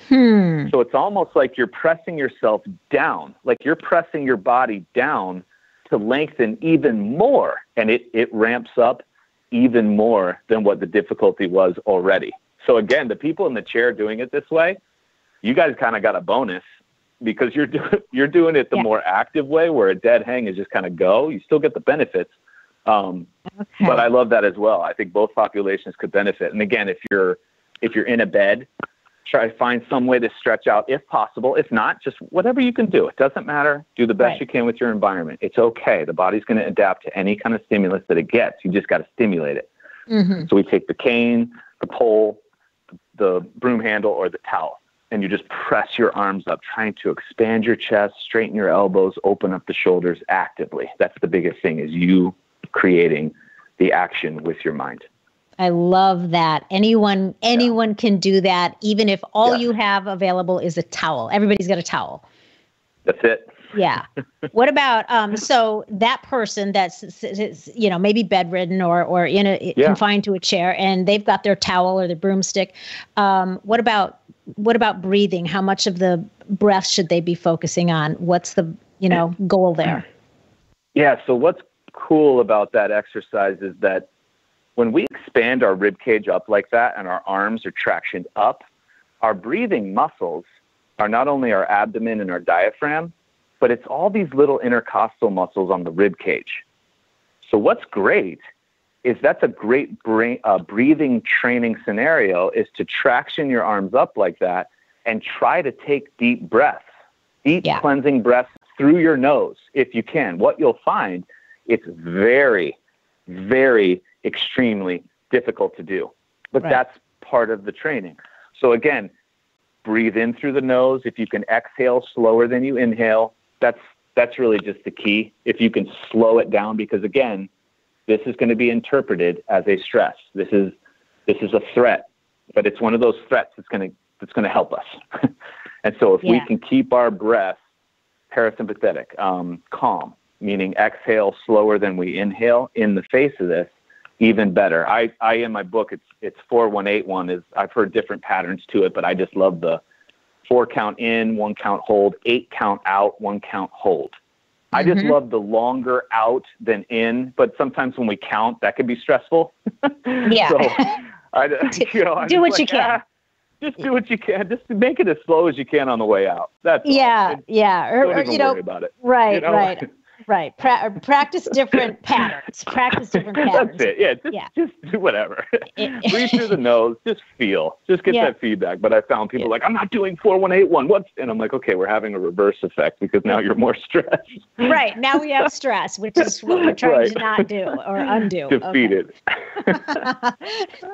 So it's almost like you're pressing yourself down, like you're pressing your body down to lengthen even more. And it ramps up even more than what the difficulty was already. So again, the people in the chair doing it this way, you guys kind of got a bonus, because you're doing it the more active way, where a dead hang is just kind of go. You still get the benefits, but I love that as well. I think both populations could benefit. And again, if you're in a bed, try to find some way to stretch out if possible. If not, just whatever you can do. It doesn't matter. Do the best you can with your environment. It's okay. The body's going to adapt to any kind of stimulus that it gets. You just got to stimulate it. So we take the cane, the pole, the broom handle, or the towel, and you just press your arms up, trying to expand your chest, straighten your elbows, open up the shoulders actively. That's the biggest thing, is you creating the action with your mind. I love that. Anyone can do that, even if all you have available is a towel. Everybody's got a towel. That's it. Yeah. What about, so that person that's, maybe bedridden or in a confined to a chair, and they've got their towel or their broomstick. What about breathing? How much of the breath should they be focusing on? What's the, goal there? Yeah. So what's cool about that exercise is that when we expand our rib cage up like that and our arms are tractioned up, our breathing muscles are not only our abdomen and our diaphragm, but it's all these little intercostal muscles on the rib cage. So what's great is that's a great breathing training scenario, is to traction your arms up like that and try to take deep breaths, deep cleansing breaths through your nose if you can. What you'll find, it's very, very extremely difficult to do, but that's part of the training. So again, breathe in through the nose. If you can exhale slower than you inhale, that's really just the key. If you can slow it down, because again, this is going to be interpreted as a stress. This is a threat, but it's one of those threats that's going to help us. And so if we can keep our breath parasympathetic, calm, meaning exhale slower than we inhale in the face of this, even better. I in my book, it's 4-1-8-1 I've heard different patterns to it, but I just love the 4 count in, 1 count hold, 8 count out, 1 count hold. I just love the longer out than in, but sometimes when we count, that can be stressful. Yeah. So do what you can. Just do what you can. Just make it as slow as you can on the way out. That's all. Or, don't even worry about it. Right. Practice different patterns. That's it. Yeah. Just do whatever. Breathe through the nose. Just feel. Just get that feedback. But I found people like, I'm not doing 4-1-8-1. And I'm like, okay, we're having a reverse effect because now you're more stressed. Right. Now we have stress, which is what we're trying to not do or undo. Defeat it.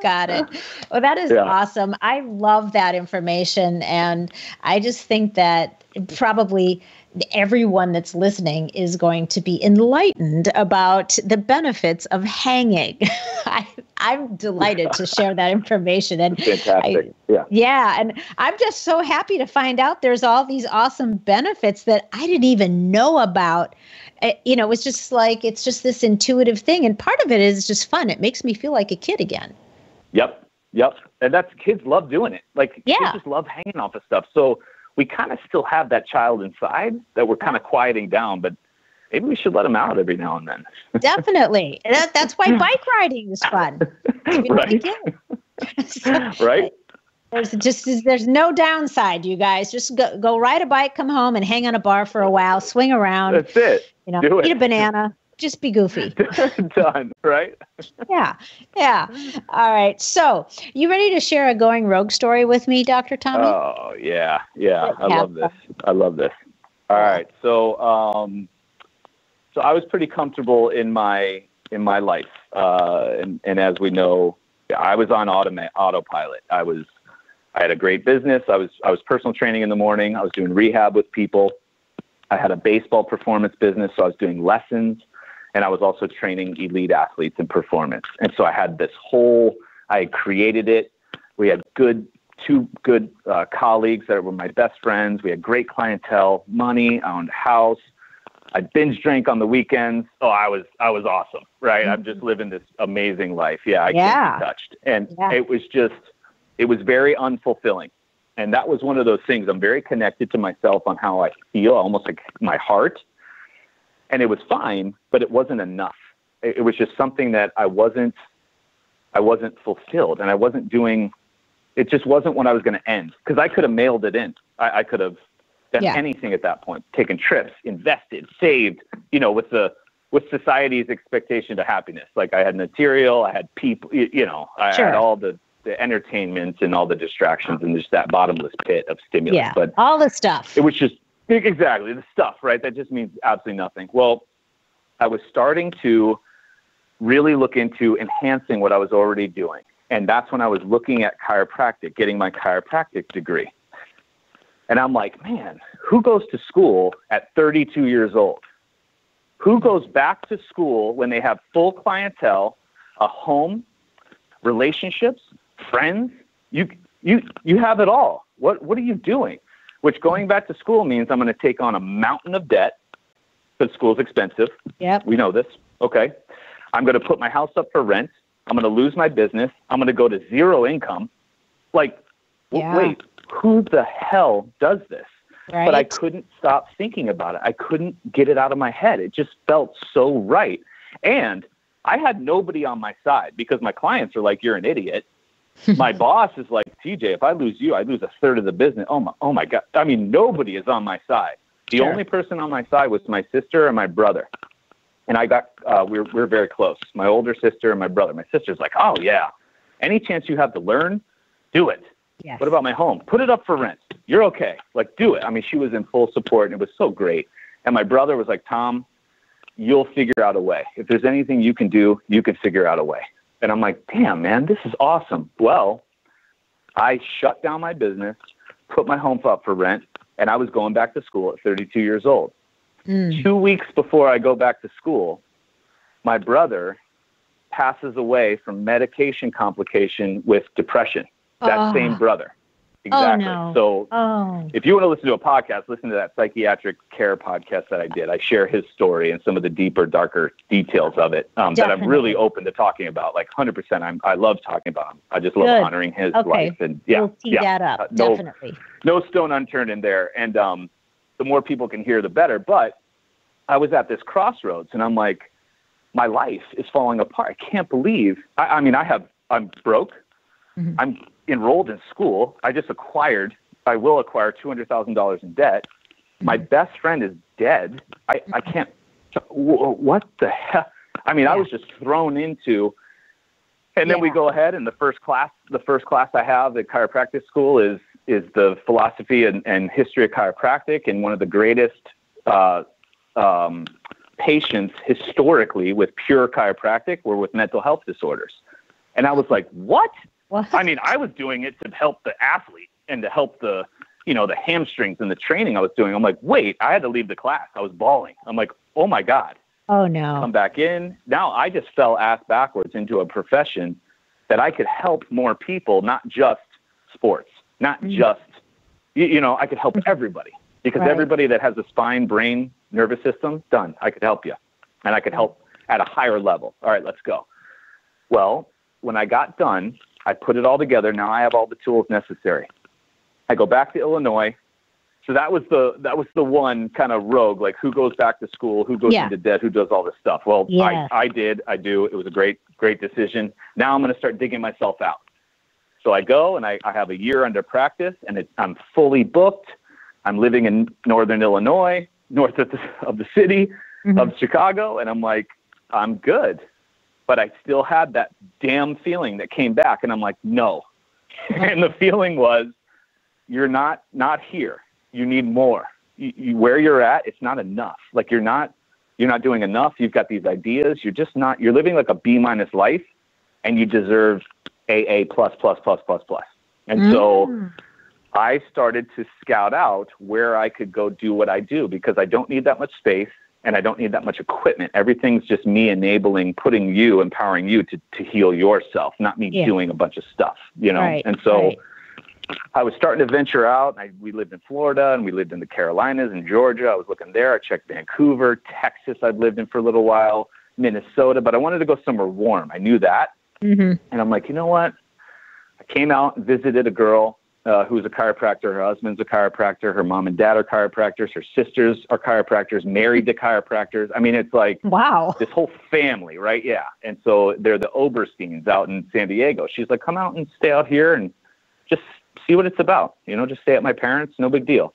Got it. Well, that is awesome. I love that information. And I just think that probably everyone that's listening is going to be enlightened about the benefits of hanging. I'm delighted to share that information. And fantastic. And I'm just so happy to find out there's all these awesome benefits that I didn't even know about. It's just like, it's just this intuitive thing. And part of it is just fun. It makes me feel like a kid again. Yep. And kids love doing it. Like kids just love hanging off of stuff. So we kind of still have that child inside that we're kind of quieting down, but maybe we should let them out every now and then. Definitely. That's why bike riding is fun. Right. Right. There's no downside, you guys. Just go ride a bike, come home and hang on a bar for a while, swing around. That's it. Do eat a banana. Just be goofy. Done, right? Yeah. All right. So, you ready to share a going rogue story with me, Dr. Tommy? Oh, yeah. I love this. All right. So, I was pretty comfortable in my life, and as we know, I was on autopilot. I had a great business. I was personal training in the morning. I was doing rehab with people. I had a baseball performance business, so I was doing lessons. And I was also training elite athletes in performance. And so I had I created it. We had two good colleagues that were my best friends. We had great clientele, money, I owned a house. I binge drank on the weekends. Oh, I was awesome, right? I'm just living this amazing life. I can't be touched. And it was very unfulfilling. And that was one of those things. I'm very connected to myself on how I feel, almost like my heart. And it was fine, but it wasn't enough. It was just something that I wasn't fulfilled, and I wasn't doing. It just wasn't when I was going to end, because I could have mailed it in. I could have done anything at that point, taken trips, invested, saved. With society's expectation to happiness. Like I had material, I had people. I had all the entertainment and all the distractions, and just that bottomless pit of stimulus. Yeah, but all the stuff. It was just. Exactly. The stuff, right? That just means absolutely nothing. Well, I was starting to really look into enhancing what I was already doing. And that's when I was looking at chiropractic, getting my chiropractic degree. And I'm like, man, who goes to school at 32 years old? Who goes back to school when they have full clientele, a home, relationships, friends? You have it all. What are you doing? Which going back to school means I'm going to take on a mountain of debt because school's expensive. Yep. We know this. Okay. I'm going to put my house up for rent. I'm going to lose my business. I'm going to go to zero income. Like, wait, who the hell does this? Right. But I couldn't stop thinking about it. I couldn't get it out of my head. It just felt so right. And I had nobody on my side because my clients are like, you're an idiot. My boss is like, TJ, if I lose you, I lose a third of the business. Oh my God. I mean, nobody is on my side. The only person on my side was my sister and my brother. And we're very close. My older sister and my brother. My sister's like, oh yeah, any chance you have to learn, do it. Yes. What about my home? Put it up for rent. You're okay. Like, do it. I mean, she was in full support, and it was so great. And my brother was like, Tom, you'll figure out a way. If there's anything you can do, you can figure out a way. And I'm like, damn, man, this is awesome. Well, I shut down my business, put my home up for rent, and I was going back to school at 32 years old. 2 weeks before I go back to school, my brother passes away from medication complication with depression. That same brother. Exactly. Oh, no. So if you want to listen to a podcast, listen to that psychiatric care podcast that I did. I share his story and some of the deeper, darker details of it that I'm really open to talking about. Like 100%. I love talking about him. I just love honoring his life. And we'll tee that up. Definitely. No stone unturned in there. And the more people can hear, the better. But I was at this crossroads, and I'm like, my life is falling apart. I can't believe. I'm broke. Mm-hmm. I'm enrolled in school. I will acquire $200,000 in debt. My best friend is dead. I can't, what the hell? I mean, I was just thrown into, and then we go ahead, and the first class I have at chiropractic school is the philosophy and history of chiropractic. And one of the greatest patients historically with pure chiropractic were with mental health disorders. And I was like, what? I mean, I was doing it to help the athlete and to help the hamstrings and the training I was doing. I'm like, wait, I had to leave the class. I was bawling. I'm like, oh my God. Oh no. Come back in. Now I just fell ass backwards into a profession that I could help more people, not just sports, not just, I could help everybody because everybody that has a spine, brain, nervous system, done. I could help you, and I could help at a higher level. All right, let's go. Well, when I got done, I put it all together. Now I have all the tools necessary. I go back to Illinois. So that was the one kind of rogue, like who goes back to school, who goes into debt, who does all this stuff. Well, I do. It was a great decision. Now I'm going to start digging myself out. So I go and I have a year under practice, and I'm fully booked. I'm living in northern Illinois, north of the city of Chicago. And I'm like, I'm good. But I still had that damn feeling that came back, and I'm like, no. And the feeling was, you're not here. You need more. Where you're at, it's not enough. Like you're not doing enough. You've got these ideas. You're living like a B- life, and you deserve AA plus. And so I started to scout out where I could go do what I do, because I don't need that much space and I don't need that much equipment. Everything's just me empowering you to heal yourself, not me doing a bunch of stuff, Right, and so I was starting to venture out. We lived in Florida, and we lived in the Carolinas and Georgia. I was looking there. I checked Vancouver, Texas. I'd lived in for a little while, Minnesota, but I wanted to go somewhere warm. I knew that. And I'm like, you know what? I came out and visited a girl who was a chiropractor. Her husband's a chiropractor. Her mom and dad are chiropractors. Her sisters are chiropractors, married to chiropractors. I mean, it's like, wow, this whole family, right? Yeah. And so they're the Obersteins out in San Diego. She's like, come out and stay out here and just see what it's about. Just stay at my parents', no big deal.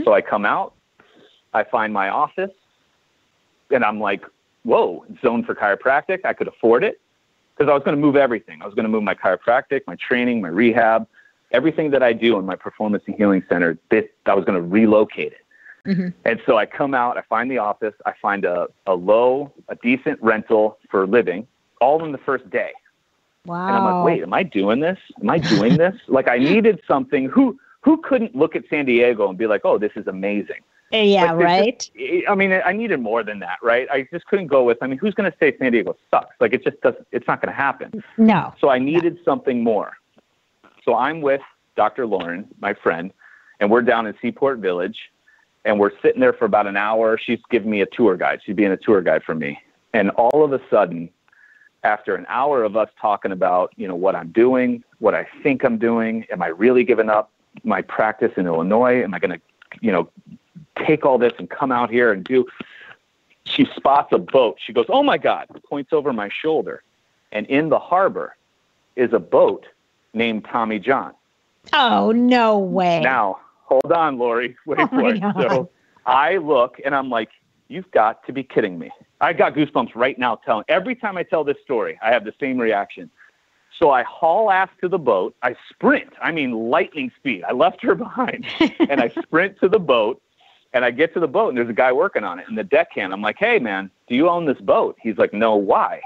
So I come out, I find my office, and I'm like, whoa, zone for chiropractic. I could afford it because I was going to move everything. I was going to move my chiropractic, my training, my rehab, everything that I do in my performance and healing center. I was going to relocate it. And so I come out, I find the office, I find a decent rental for living, all in the first day. Wow. And I'm like, wait, am I doing this? Like, I needed something. Who couldn't look at San Diego and be like, oh, this is amazing? Yeah, like, right. I mean, I needed more than that, right? I just couldn't go with, who's going to say San Diego sucks? Like, it just doesn't, it's not going to happen. No. So I needed something more. So I'm with Dr. Lauren, my friend, and we're down in Seaport Village, and we're sitting there for about an hour. She's giving me a tour guide. She's being a tour guide for me. And all of a sudden, after an hour of us talking about, what I'm doing, what I think I'm doing, am I really giving up my practice in Illinois? Am I going to, take all this and come out here and do? She spots a boat. She goes, oh my God, points over my shoulder. And in the harbor is a boat named Tommy John. Oh, no way. Now, hold on, Loree. Wait for it. So I look and I'm like, you've got to be kidding me. I got goosebumps right now every time I tell this story, I have the same reaction. So I haul ass to the boat. I sprint. I mean, lightning speed. I left her behind. And I sprint to the boat. And I get to the boat, and there's a guy working on it in the deckhand. I'm like, hey, man, do you own this boat? He's like, no, why?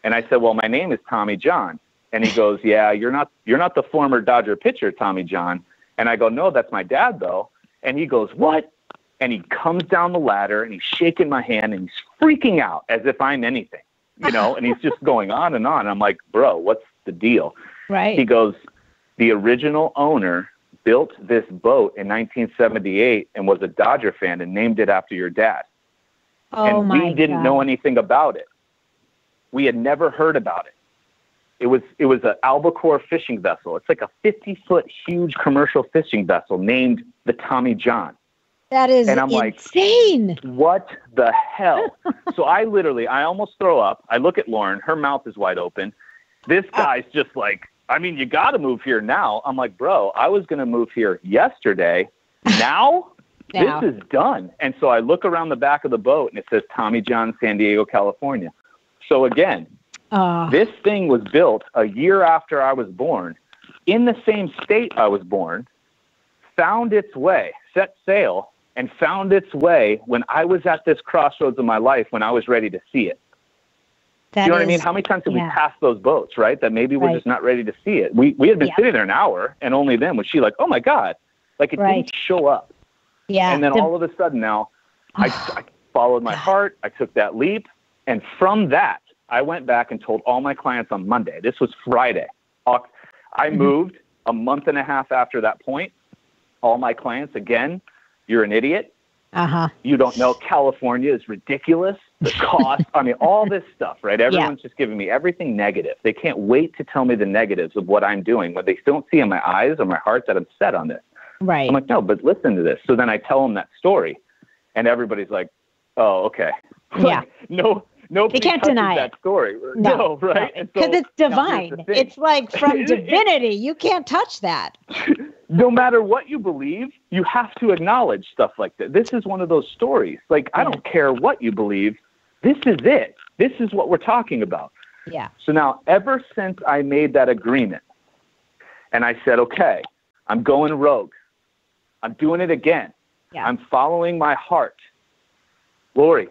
And I said, well, my name is Tommy John. And he goes, yeah, you're not the former Dodger pitcher, Tommy John. And I go, no, that's my dad, though. And he goes, what? And he comes down the ladder, and he's shaking my hand, and he's freaking out as if I'm anything, and he's just going on and on. And I'm like, bro, what's the deal? Right. He goes, the original owner built this boat in 1978 and was a Dodger fan and named it after your dad. Oh, and we didn't know anything about it. We had never heard about it. It was an albacore fishing vessel. It's like a 50-foot huge commercial fishing vessel named the Tommy John. That is and I'm insane. Like, what the hell? So I almost throw up. I look at Lauren. Her mouth is wide open. This guy's just like, I mean, you got to move here now. I'm like, bro, I was going to move here yesterday. Now? This is done. And so I look around the back of the boat, and it says Tommy John, San Diego, California. So again, this thing was built a year after I was born, in the same state I was born, found its way, set sail, and found its way when I was at this crossroads of my life when I was ready to see it. You know what I mean? How many times have we passed those boats, right? That maybe we're just not ready to see it. We had been sitting there an hour, and only then was she like, oh, my God. Like, it didn't show up. Yeah. And then all of a sudden now, I followed my heart. I took that leap. And from that, I went back and told all my clients on Monday. This was Friday. I moved a month and a half after that point. All my clients, again, you're an idiot. You don't know California is ridiculous. The cost, I mean, all this stuff, right? Everyone's just giving me everything negative. They can't wait to tell me the negatives of what I'm doing when they don't see in my eyes or my heart that I'm set on this. Right. I'm like, no, but listen to this. So then I tell them that story, and everybody's like, oh, okay. Yeah. Nobody they can't deny that story. No, right? Because it's divine. It's like from divinity. You can't touch that. No matter what you believe, you have to acknowledge stuff like that. This is one of those stories. Like, I don't care what you believe. This is it. This is what we're talking about. Yeah. So now, ever since I made that agreement, and I said, okay, I'm going rogue. I'm doing it again. Yeah. I'm following my heart. Loree,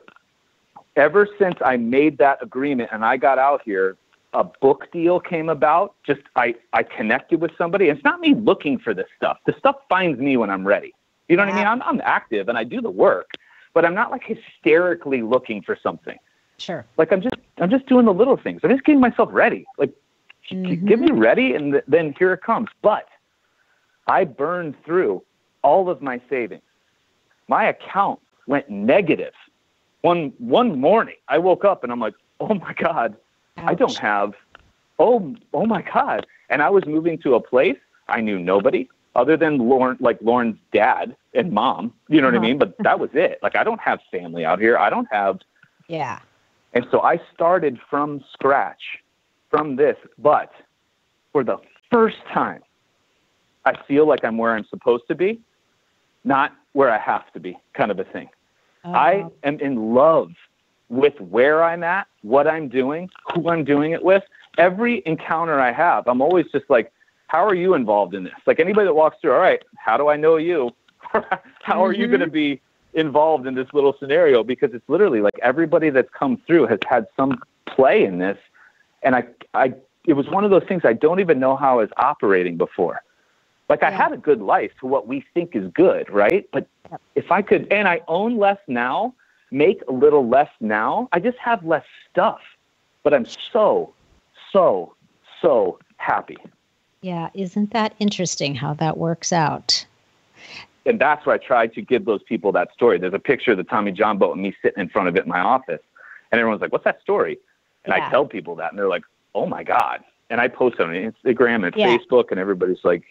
ever since I made that agreement and I got out here, a book deal came about. Just I connected with somebody. It's not me looking for this stuff. The stuff finds me when I'm ready. You know what I mean? I'm active and I do the work, but I'm not like hysterically looking for something. Sure. Like I'm just doing the little things. I'm just getting myself ready. Like get me ready, and then here it comes. But I burned through all of my savings. My account went negative. One morning, I woke up and I'm like, oh my God, ouch. I don't have, oh my God. And I was moving to a place I knew nobody other than Lauren's dad and mom, you know what I mean? But that was it. Like, I don't have family out here. I don't have. Yeah. And so I started from scratch from this, but for the first time, I feel like I'm where I'm supposed to be, not where I have to be, kind of a thing. I am in love with where I'm at, what I'm doing, who I'm doing it with. Every encounter I have, I'm always just like, how are you involved in this? Like, anybody that walks through, all right, how do I know you? How are you going to be involved in this little scenario? Because it's literally like everybody that's come through has had some play in this. And it was one of those things I don't even know how I was operating before. Like, I had a good life to what we think is good, right? But if I could, and I own less now, make a little less now, I just have less stuff. But I'm so, so, so happy. Yeah, isn't that interesting how that works out? And that's where I tried to give those people that story. There's a picture of the Tommy John boat and me sitting in front of it in my office. And everyone's like, what's that story? And I tell people that, and they're like, oh, my God. And I post on Instagram and Facebook, and everybody's like,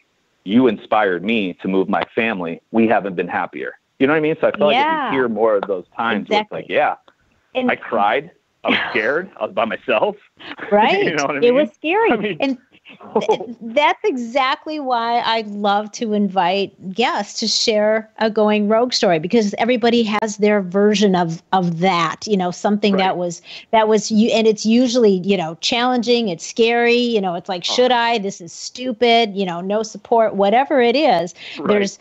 you inspired me to move my family. We haven't been happier. You know what I mean? So I feel like if you hear more of those times, where it's like, I cried. I was scared. I was by myself. Right. You know what I mean? It was scary. That's exactly why I love to invite guests to share a going rogue story, because everybody has their version of that, something that was you, and it's usually, challenging, it's scary, it's like, should I, this is stupid, no support, whatever it is. Right.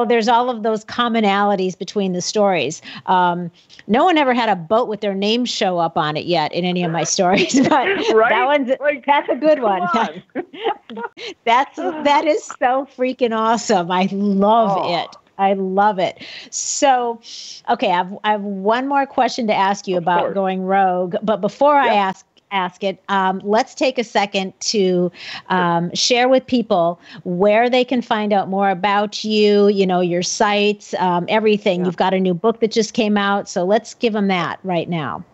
There's all of those commonalities between the stories. No one ever had a boat with their name show up on it yet in any of my stories, but that's a good one. That is so freaking awesome. I love it. I love it. So, okay, I have one more question to ask you about going rogue, but before I ask it, let's take a second to share with people where they can find out more about you, your sites, everything. You've got a new book that just came out, so let's give them that right now.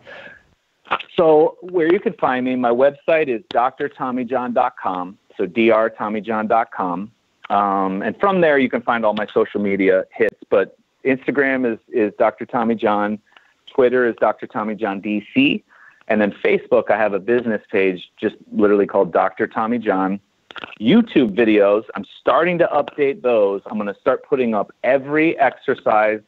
So where you can find me, my website is drtommyjohn.com, so drtommyjohn.com. And from there, you can find all my social media hits, but Instagram is Dr. Tommy John, Twitter is Dr. Tommy John DC, and then Facebook, I have a business page just literally called Dr. Tommy John. YouTube videos, I'm starting to update those. I'm going to start putting up every exercise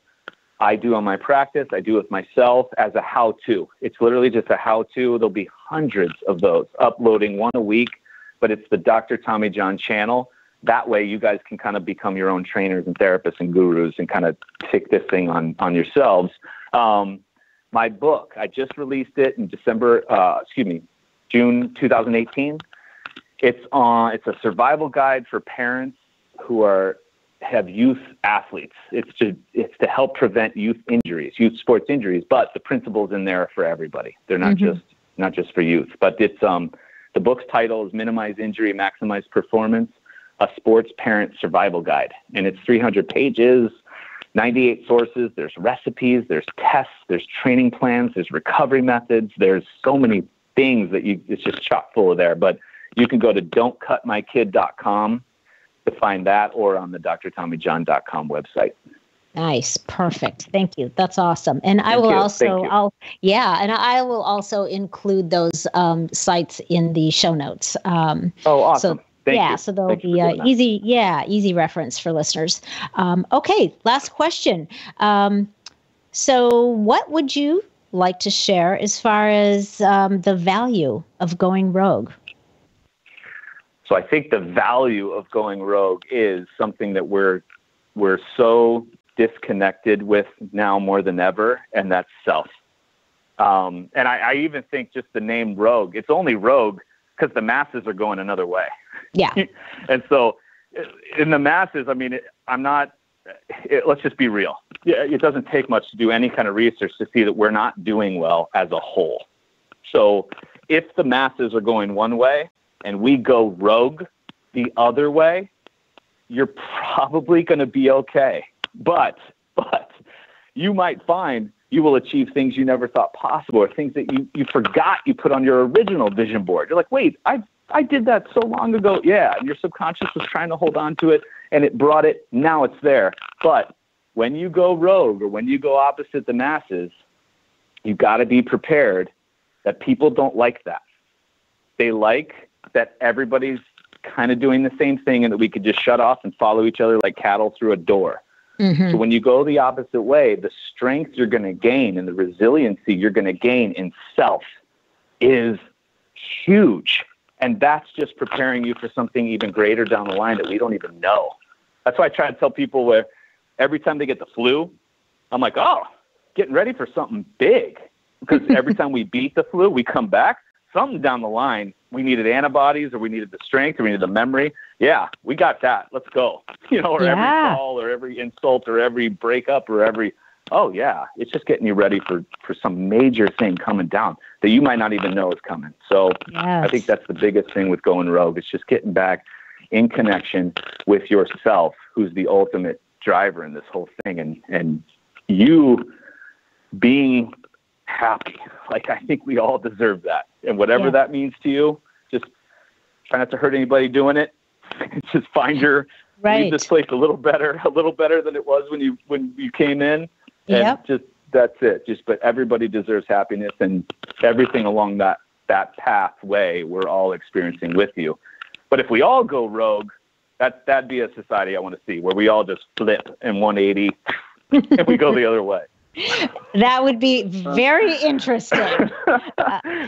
I do on my practice, I do with myself as a how-to. It's literally just a how-to. There'll be hundreds of those, uploading one a week, but it's the Dr. Tommy John channel. That way you guys can kind of become your own trainers and therapists and gurus and kind of take this thing on yourselves. My book, I just released it in June 2018. It's a survival guide for parents who have youth athletes. It's to help prevent youth sports injuries, but the principles in there are for everybody. They're not just for youth. But it's the book's title is Minimize Injury, Maximize Performance: A Sports Parent Survival Guide, and it's 300 pages, 98 sources. There's recipes, there's tests, there's training plans, there's recovery methods. There's so many things it's just chock full of there. But you can go to don'tcutmykid.com to find that, or on the drtommyjohn.com website. Nice. Perfect. Thank you. That's awesome. And I will also include those sites in the show notes. Awesome. So, so there'll be easy reference for listeners. Okay. Last question. So what would you like to share as far as the value of going rogue? So I think the value of going rogue is something that we're so disconnected with now more than ever, and that's self. And I even think just the name rogue, it's only rogue because the masses are going another way. Yeah. And so in the masses, I mean, let's just be real. It doesn't take much to do any kind of research to see that we're not doing well as a whole. So if the masses are going one way, and we go rogue the other way, you're probably going to be okay. But you might find you will achieve things you never thought possible, or things that you forgot you put on your original vision board. You're like, wait, I did that so long ago. Yeah, and your subconscious was trying to hold on to it, and it brought it. Now it's there. But when you go rogue, or when you go opposite the masses, you got to be prepared that people don't like that. They like that everybody's kind of doing the same thing, and that we could just shut off and follow each other like cattle through a door. Mm-hmm. So when you go the opposite way, the strength you're going to gain and the resiliency you're going to gain in self is huge. And that's just preparing you for something even greater down the line that we don't even know. That's why I try to tell people, where every time they get the flu, I'm like, getting ready for something big. Because every time we beat the flu, we come back. Something down the line, we needed antibodies, or we needed the strength, or we needed the memory. Yeah, we got that. Let's go. Or every fall, or every insult, or every breakup, or it's just getting you ready for some major thing coming down that you might not even know is coming. So I think that's the biggest thing with going rogue. It's just getting back in connection with yourself, who's the ultimate driver in this whole thing, and you being happy. Like, I think we all deserve that. And whatever that means to you, just try not to hurt anybody doing it. Just find leave this place a little better than it was when you came in. And just, that's it. But everybody deserves happiness, and everything along that pathway we're all experiencing with you. But if we all go rogue, that'd be a society I want to see, where we all just flip in 180 and we go the other way. That would be very interesting.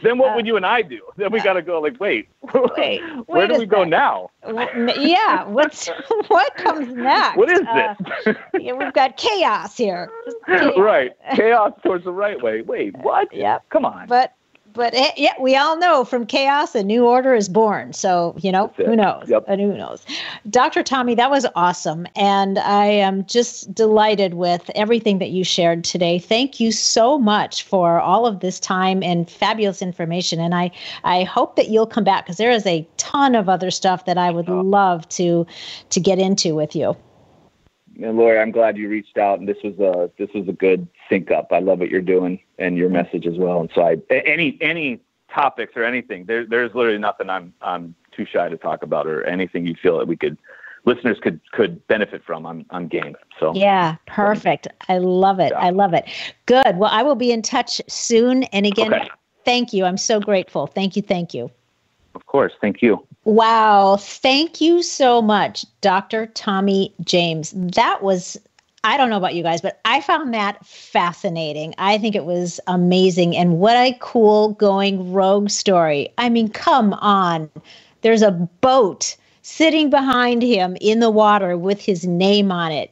Then what would you and I do? Then we got to go like, wait, where do we go now? Yeah, what comes next? What is this? We've got chaos here. Chaos. Right, chaos towards the right way. Wait, what? Yep. Come on. But yeah, we all know from chaos a new order is born. So, who knows? Yep. Who knows? Dr. Tommy, that was awesome. And I am just delighted with everything that you shared today. Thank you so much for all of this time and fabulous information. And I hope that you'll come back, because there is a ton of other stuff that I would love to get into with you. And Loree, I'm glad you reached out, and this was a good sync up. I love what you're doing and your message as well. And so any topics or anything, there's literally nothing I'm too shy to talk about, or anything you feel that listeners could benefit from. I'm game. So yeah, perfect. I love it. Yeah. I love it. Good. Well, I will be in touch soon. And again, Thank you. I'm so grateful. Thank you. Of course. Thank you. Wow. Thank you so much, Dr. Tommy James. That was, I don't know about you guys, but I found that fascinating. I think it was amazing. And what a cool going rogue story. I mean, come on. There's a boat sitting behind him in the water with his name on it.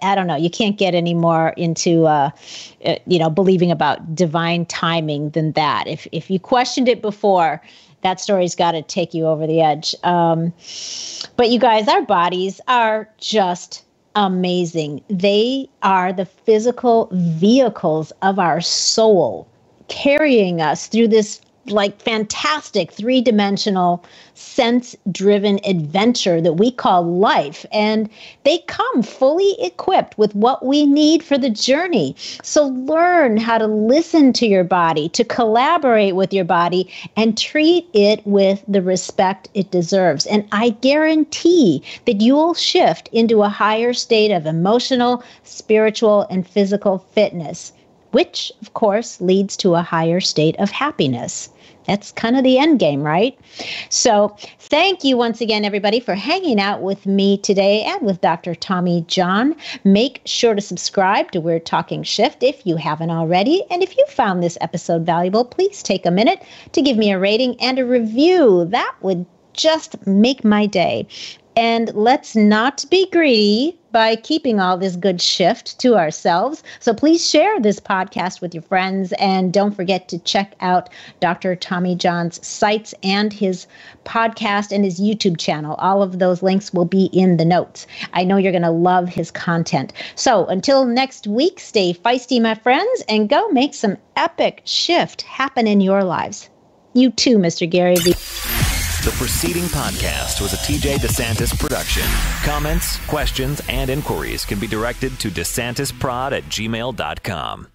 I don't know. You can't get any more into, believing about divine timing than that. If you questioned it before, that story's got to take you over the edge. But you guys, our bodies are just amazing. They are the physical vehicles of our soul, carrying us through this fantastic 3-dimensional sense-driven adventure that we call life. And they come fully equipped with what we need for the journey. So learn how to listen to your body, to collaborate with your body, and treat it with the respect it deserves. And I guarantee that you will shift into a higher state of emotional, spiritual, and physical fitness, which, of course, leads to a higher state of happiness. That's kind of the end game, right? So thank you once again, everybody, for hanging out with me today and with Dr. Tommy John. Make sure to subscribe to We're Talking Shift if you haven't already. And if you found this episode valuable, please take a minute to give me a rating and a review. That would just make my day. And let's not be greedy by keeping all this good shift to ourselves. So please share this podcast with your friends, and don't forget to check out Dr. Tommy John's sites and his podcast and his YouTube channel. All of those links will be in the notes. I know you're going to love his content. So until next week, stay feisty, my friends, and go make some epic shift happen in your lives. You too, Mr. Gary Vee. The preceding podcast was a TJ DeSantis production. Comments, questions, and inquiries can be directed to DeSantisProd@gmail.com.